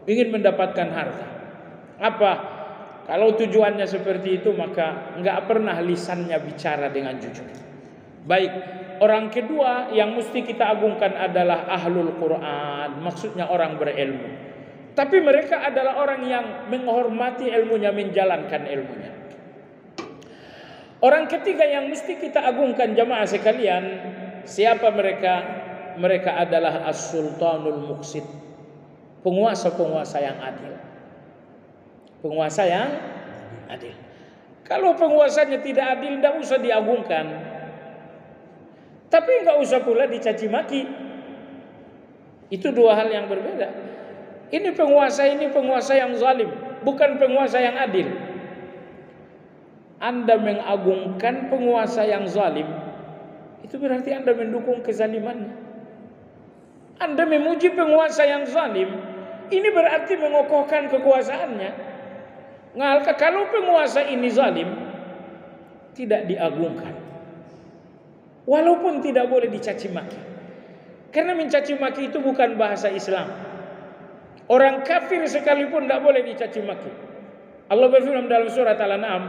ingin mendapatkan harta. Apa? Kalau tujuannya seperti itu, maka enggak pernah lisannya bicara dengan jujur. Baik, orang kedua yang mesti kita agungkan adalah ahlul Quran, maksudnya orang berilmu. Tapi mereka adalah orang yang menghormati ilmunya, menjalankan ilmunya. Orang ketiga yang mesti kita agungkan jamaah sekalian, siapa mereka? Mereka adalah as-sultanul muqsid, penguasa-penguasa yang adil. Penguasa yang adil. Kalau penguasanya tidak adil, tidak usah diagungkan. Tapi enggak usah pula dicaci maki. Itu dua hal yang berbeda. Ini penguasa yang zalim, bukan penguasa yang adil. Anda mengagungkan penguasa yang zalim, itu berarti Anda mendukung kezalimannya. Anda memuji penguasa yang zalim, ini berarti mengokohkan kekuasaannya. Kalau penguasa ini zalim, tidak diagungkan, walaupun tidak boleh dicaci maki. Karena mencaci maki itu bukan bahasa Islam. Orang kafir sekalipun tidak boleh dicaci maki. Allah berfirman dalam surat Al-An'am,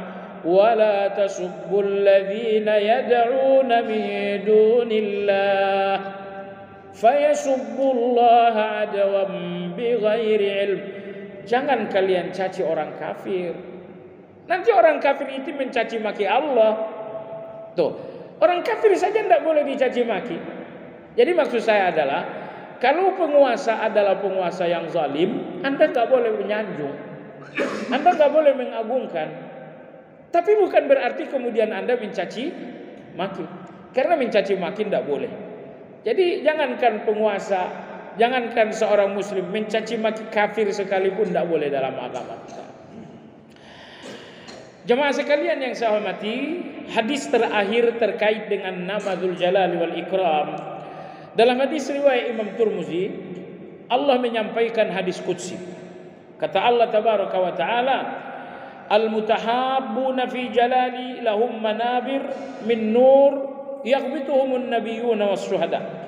"Wala tasubbul ladzina yad'una min dunillah fayasubbullaha adwan bighairi ilm." Jangan kalian caci orang kafir. Nanti orang kafir itu mencaci maki Allah. Tuh, orang kafir saja tidak boleh dicaci maki. Jadi maksud saya adalah, kalau penguasa adalah penguasa yang zalim, Anda tidak boleh menyanjung, Anda tidak boleh mengagungkan. Tapi bukan berarti kemudian Anda mencaci maki. Karena mencaci maki tidak boleh. Jadi jangankan penguasa, jangankan seorang muslim, mencaci maki kafir sekalipun tidak boleh dalam agama kita. Jemaah sekalian yang saya hormati, hadis terakhir terkait dengan nama Dzul Jalali wal Ikram. Dalam hadis riwayat Imam Tirmizi, Allah menyampaikan hadis qudsi. Kata Allah tabaraka wa taala, "Al-mutahabbuna fi jalali lahum manabir min nur yaghbituhumun nabiyyuna was-syuhada."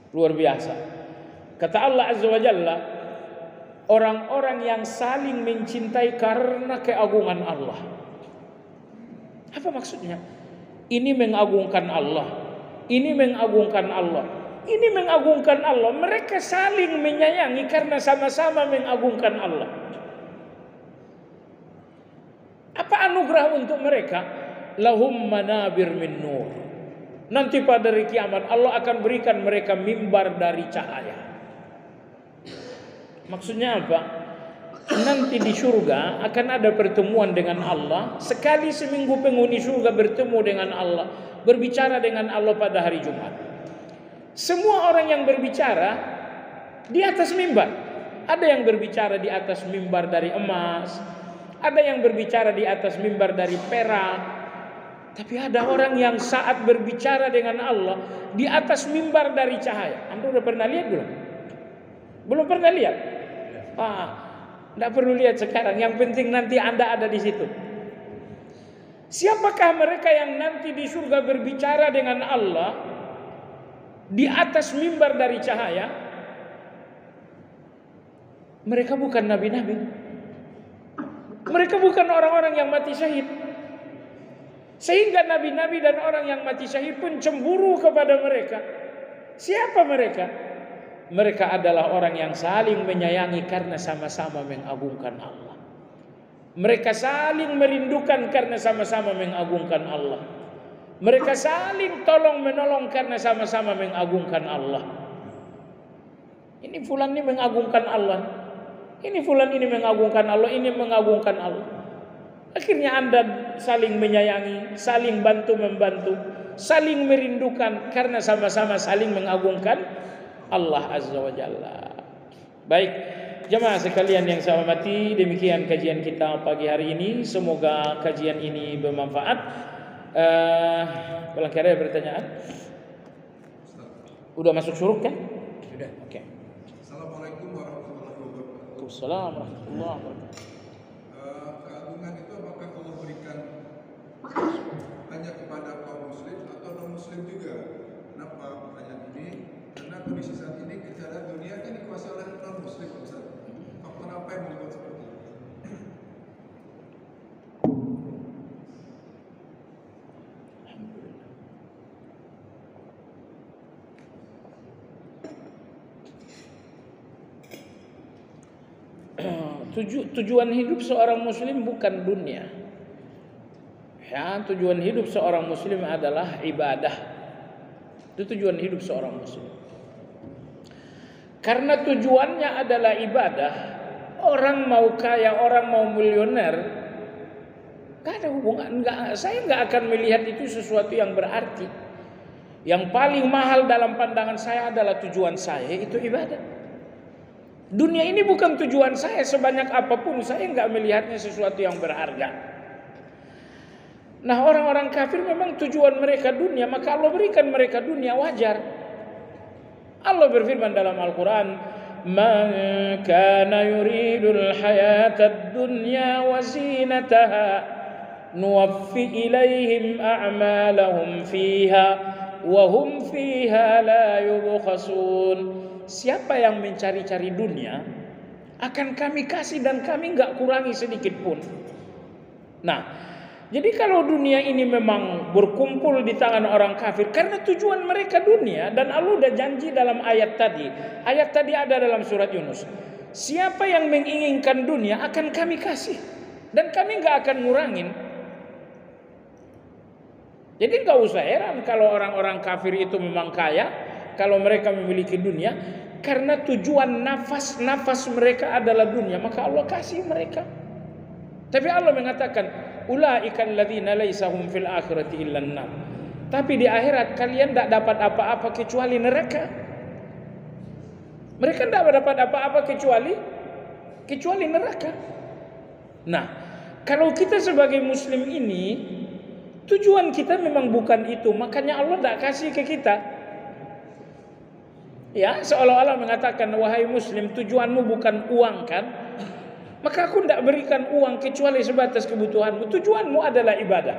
Luar biasa. Kata Allah azza wa jalla, orang-orang yang saling mencintai karena keagungan Allah. Apa maksudnya? Ini mengagungkan Allah, ini mengagungkan Allah, ini mengagungkan Allah. Mereka saling menyayangi karena sama-sama mengagungkan Allah. Apa anugerah untuk mereka? Lahum manabir min nur. Nanti pada hari kiamat Allah akan berikan mereka mimbar dari cahaya. Maksudnya apa? Nanti di surga akan ada pertemuan dengan Allah. Sekali seminggu penghuni surga bertemu dengan Allah, berbicara dengan Allah pada hari Jumat. Semua orang yang berbicara di atas mimbar. Ada yang berbicara di atas mimbar dari emas, ada yang berbicara di atas mimbar dari perak. Tapi ada orang yang saat berbicara dengan Allah di atas mimbar dari cahaya. Anda sudah pernah lihat belum? Belum pernah lihat? Tidak perlu lihat sekarang. Yang penting nanti Anda ada di situ. Siapakah mereka yang nanti di surga berbicara dengan Allah di atas mimbar dari cahaya? Mereka bukan nabi-nabi. Mereka bukan orang-orang yang mati syahid. Sehingga nabi-nabi dan orang yang mati syahid pun cemburu kepada mereka. Siapa mereka? Mereka adalah orang yang saling menyayangi karena sama-sama mengagungkan Allah. Mereka saling merindukan karena sama-sama mengagungkan Allah. Mereka saling tolong menolong karena sama-sama mengagungkan Allah. Ini fulan ini mengagungkan Allah. Ini fulan ini mengagungkan Allah. Ini mengagungkan Allah. Akhirnya Anda saling menyayangi, saling bantu-membantu, saling merindukan karena sama-sama saling mengagungkan Allah Azza wa Jalla. Baik, jemaah sekalian yang saya hormati, demikian kajian kita pagi hari ini. Semoga kajian ini bermanfaat. Barangkali ada pertanyaan? Udah masuk syuruk kan? Sudah. Oke. Assalamualaikum warahmatullahi wabarakatuh. Waalaikumsalam warahmatullahi wabarakatuh. Keagungan itu apakah Allah berikan hanya kepada kaum muslim atau non muslim juga? Kenapa pertanyaan ini? Karena kondisi saat ini keadaan dunia kan dikuasai oleh non muslim, Ustaz. Faktor apa yang membuat seperti itu? Tujuan hidup seorang muslim bukan dunia. Ya, tujuan hidup seorang muslim adalah ibadah. Itu tujuan hidup seorang muslim. Karena tujuannya adalah ibadah, orang mau kaya, orang mau milioner, gak ada hubungan. Saya gak akan melihat itu sesuatu yang berarti. Yang paling mahal dalam pandangan saya adalah tujuan saya itu ibadah. Dunia ini bukan tujuan saya, sebanyak apapun saya nggak melihatnya sesuatu yang berharga. Nah, orang-orang kafir memang tujuan mereka dunia, maka Allah berikan mereka dunia, wajar. Allah berfirman dalam Al-Quran, "Man kana yuridul hayatad dunya wa zinataha nuwaffi ilaihim a'malahum fiha wa hum fiha la yubkhasun." Siapa yang mencari-cari dunia akan kami kasih dan kami enggak kurangi sedikit pun. Nah, jadi kalau dunia ini memang berkumpul di tangan orang kafir karena tujuan mereka dunia, dan Allah udah janji dalam ayat tadi. Ayat tadi ada dalam surat Yunus. Siapa yang menginginkan dunia akan kami kasih dan kami enggak akan ngurangin. Jadi enggak usah heran kalau orang-orang kafir itu memang kaya, kalau mereka memiliki dunia, karena tujuan nafas mereka adalah dunia, maka Allah kasih mereka. Tapi Allah mengatakan, ulaika alladzina laisa hum fil akhirati illa an-nar. Tapi di akhirat kalian tidak dapat apa-apa kecuali neraka. Mereka tidak dapat apa-apa kecuali neraka. Nah, kalau kita sebagai muslim ini, tujuan kita memang bukan itu, makanya Allah tidak kasih ke kita. Ya, seolah-olah mengatakan, wahai muslim, tujuanmu bukan uang kan? Maka aku tidak berikan uang kecuali sebatas kebutuhanmu. Tujuanmu adalah ibadah.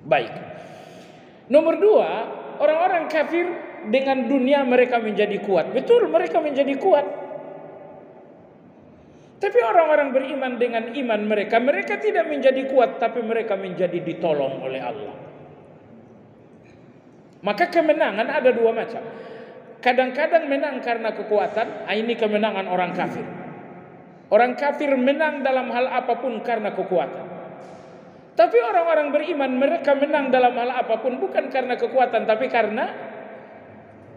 Baik. Nomor 2, orang-orang kafir dengan dunia mereka menjadi kuat. Betul, mereka menjadi kuat. Tapi orang-orang beriman dengan iman mereka tidak menjadi kuat, tapi mereka menjadi ditolong oleh Allah. Maka kemenangan ada dua macam. Kadang-kadang menang karena kekuatan, ini kemenangan orang kafir. Orang kafir menang dalam hal apapun karena kekuatan. Tapi orang-orang beriman mereka menang dalam hal apapun bukan karena kekuatan, tapi karena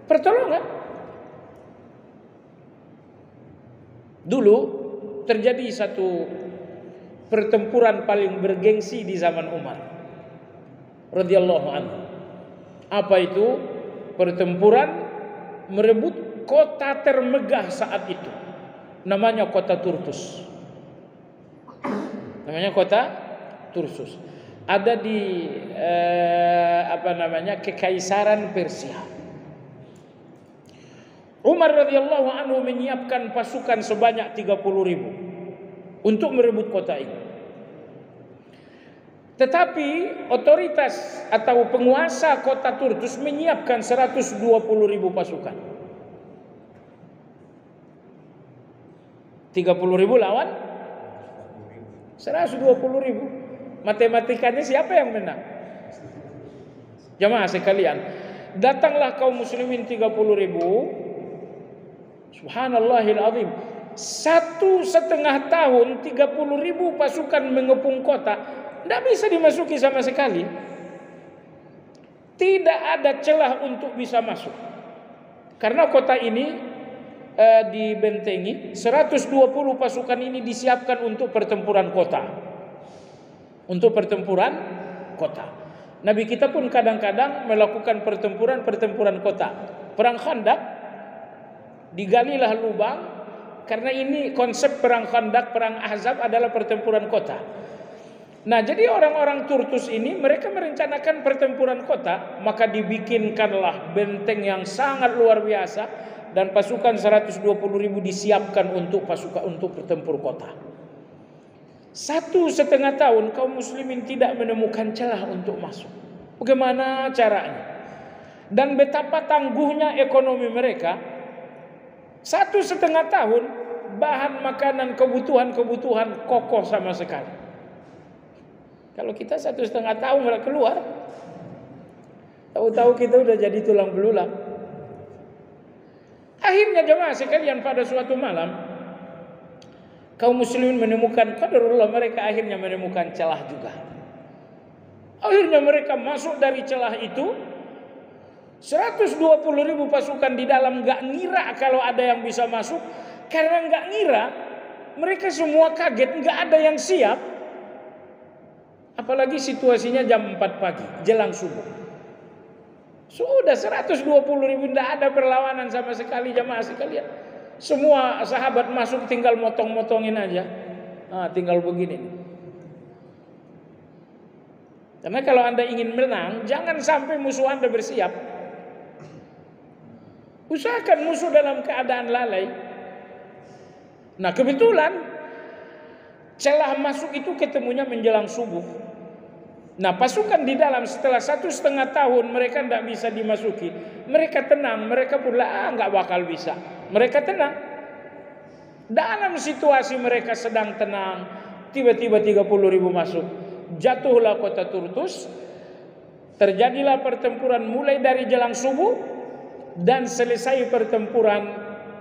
pertolongan. Dulu terjadi satu pertempuran paling bergengsi di zaman Umar radhiyallahu anhu. Apa itu? Pertempuran merebut kota termegah saat itu. Namanya kota Turtus. Namanya kota Turtus. Ada di Kekaisaran Persia. Umar radhiyallahu anhu menyiapkan pasukan sebanyak 30.000 untuk merebut kota ini. Tetapi otoritas atau penguasa kota Turtus menyiapkan 120.000 pasukan. 30.000 lawan 120.000. Matematikanya siapa yang menang? Jamaah sekalian, datanglah kaum muslimin 30.000. Subhanallahil azim. 1,5 tahun 30.000 pasukan mengepung kota. Tidak bisa dimasuki sama sekali. Tidak ada celah untuk bisa masuk. Karena kota ini dibentengi. 120 pasukan ini disiapkan untuk pertempuran kota. Untuk pertempuran kota. Nabi kita pun kadang-kadang melakukan pertempuran kota. Perang Khandaq, digalilah lubang, karena ini konsep perang Khandaq, perang Ahzab adalah pertempuran kota. Nah, jadi orang-orang Turtus ini mereka merencanakan pertempuran kota, maka dibikinkanlah benteng yang sangat luar biasa dan pasukan 120.000 disiapkan untuk bertempur kota. 1,5 tahun kaum muslimin tidak menemukan celah untuk masuk. Bagaimana caranya? Dan betapa tangguhnya ekonomi mereka. 1,5 tahun bahan makanan kebutuhan kokoh sama sekali. Kalau kita 1,5 tahun nggak keluar, tahu-tahu kita udah jadi tulang belulang. Akhirnya jemaah sekalian, pada suatu malam kaum muslimin menemukan, qadarullah, mereka akhirnya menemukan celah juga. Akhirnya mereka masuk dari celah itu. 120.000 pasukan di dalam, nggak ngira kalau ada yang bisa masuk. Karena nggak ngira, mereka semua kaget, nggak ada yang siap. Apalagi situasinya jam 4 pagi, jelang subuh. Sudah 120.000, tidak ada perlawanan sama sekali jamaah sekalian. Semua sahabat masuk tinggal motong-motongin aja. Tinggal begini. Karena kalau Anda ingin menang, jangan sampai musuh Anda bersiap. Usahakan musuh dalam keadaan lalai. Nah, kebetulan celah masuk itu ketemunya menjelang subuh. Nah, pasukan di dalam setelah 1,5 tahun mereka tidak bisa dimasuki. Mereka tenang, mereka pula nggak bakal bisa. Mereka tenang. Dalam situasi mereka sedang tenang, tiba-tiba 30.000 masuk. Jatuhlah kota Turtus. Terjadilah pertempuran mulai dari jelang subuh dan selesai pertempuran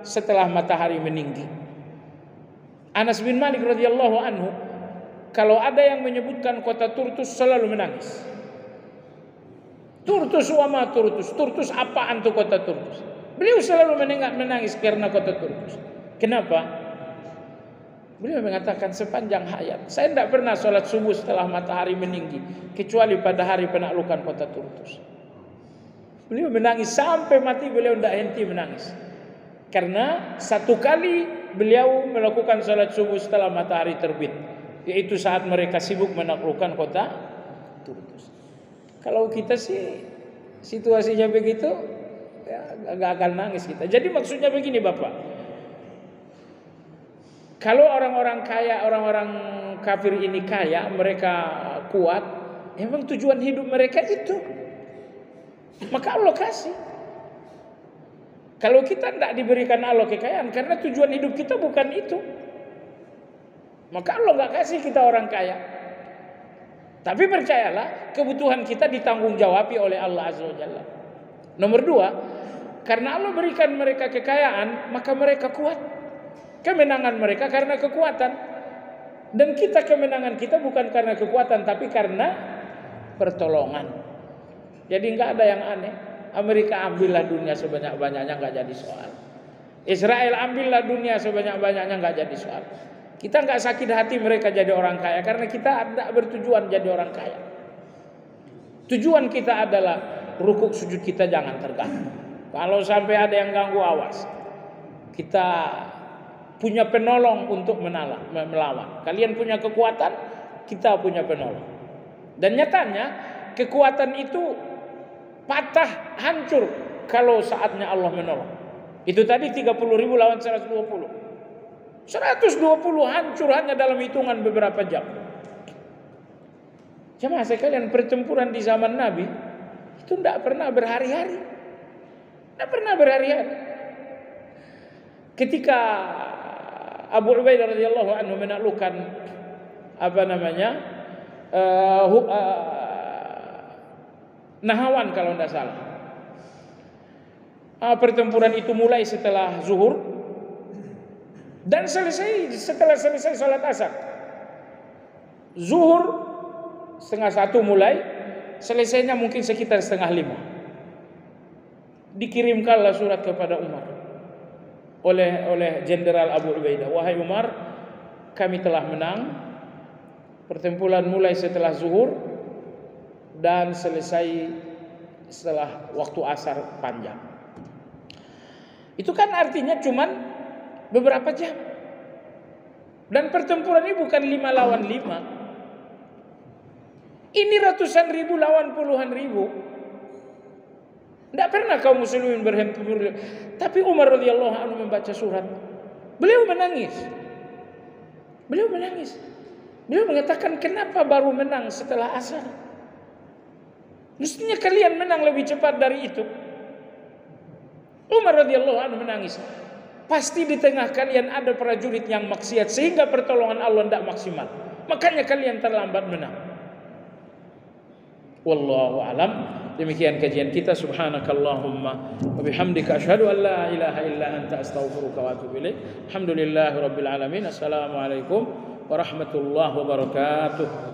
setelah matahari meninggi. Anas bin Malik radhiyallahu anhu, kalau ada yang menyebutkan kota Turtus selalu menangis. Turtus wama Turtus. Turtus apaan tuh kota Turtus? Beliau selalu menangis karena kota Turtus. Kenapa? Beliau mengatakan sepanjang hayat saya tidak pernah sholat subuh setelah matahari meninggi, kecuali pada hari penaklukan kota Turtus. Beliau menangis sampai mati, beliau tidak henti menangis. Karena satu kali beliau melakukan sholat subuh setelah matahari terbit, yaitu saat mereka sibuk menaklukkan kota Turtus. Kalau kita sih situasinya begitu, ya gak akan nangis kita. Jadi maksudnya begini Bapak, kalau orang-orang kaya, orang-orang kafir ini kaya, mereka kuat, memang tujuan hidup mereka itu, maka Allah kasih. Kalau kita tidak diberikan Allah kekayaan, karena tujuan hidup kita bukan itu, maka Allah nggak kasih kita orang kaya. Tapi percayalah, kebutuhan kita ditanggung jawabi oleh Allah Azza wa Jalla. Nomor 2, karena Allah berikan mereka kekayaan, maka mereka kuat. Kemenangan mereka karena kekuatan. Dan kita, kemenangan kita bukan karena kekuatan, tapi karena pertolongan. Jadi nggak ada yang aneh. Amerika ambillah dunia sebanyak-banyaknya, nggak jadi soal. Israel ambillah dunia sebanyak-banyaknya, nggak jadi soal. Kita nggak sakit hati mereka jadi orang kaya, karena kita tidak bertujuan jadi orang kaya. Tujuan kita adalah rukuk sujud kita jangan terganggu. Kalau sampai ada yang ganggu, awas. Kita punya penolong untuk melawan. Kalian punya kekuatan, kita punya penolong. Dan nyatanya kekuatan itu patah, hancur kalau saatnya Allah menolong. Itu tadi 30.000 lawan 120. 120 hancur hanya dalam hitungan beberapa jam. Jemaah sekalian, pertempuran di zaman Nabi itu tidak pernah berhari-hari. Tidak pernah berhari-hari. Ketika Abu Ubaidah radhiyallahu anhu menaklukkan Nahawan kalau tidak salah. Pertempuran itu mulai setelah zuhur dan setelah selesai salat asar. Zuhur 1:30 mulai, selesainya mungkin sekitar 4:30. Dikirimkanlah surat kepada Umar. oleh Jenderal Abu Ubaidah, "Wahai Umar, kami telah menang. Pertempuran mulai setelah zuhur dan selesai setelah waktu asar panjang." Itu kan artinya cuman beberapa jam. Dan pertempuran ini bukan 5 lawan 5. Ini ratusan ribu lawan puluhan ribu. Tidak pernah kaum muslimin berhenti. Tapi Umar radhiyallahu anhu membaca surat. Beliau menangis. Beliau menangis. Beliau mengatakan, kenapa baru menang setelah asar? Mestinya kalian menang lebih cepat dari itu. Umar radhiyallahu anhu menangis. Pasti di tengah kalian ada prajurit yang maksiat sehingga pertolongan Allah tidak maksimal. Makanya kalian terlambat menang. Wallahu alam. Demikian kajian kita. Subhanakallahumma wa bihamdika asyhadu an la ilaha illa anta astaghfiruka wa atubu ilaik. Alhamdulillahirabbil alamin. Assalamualaikum warahmatullahi wabarakatuh.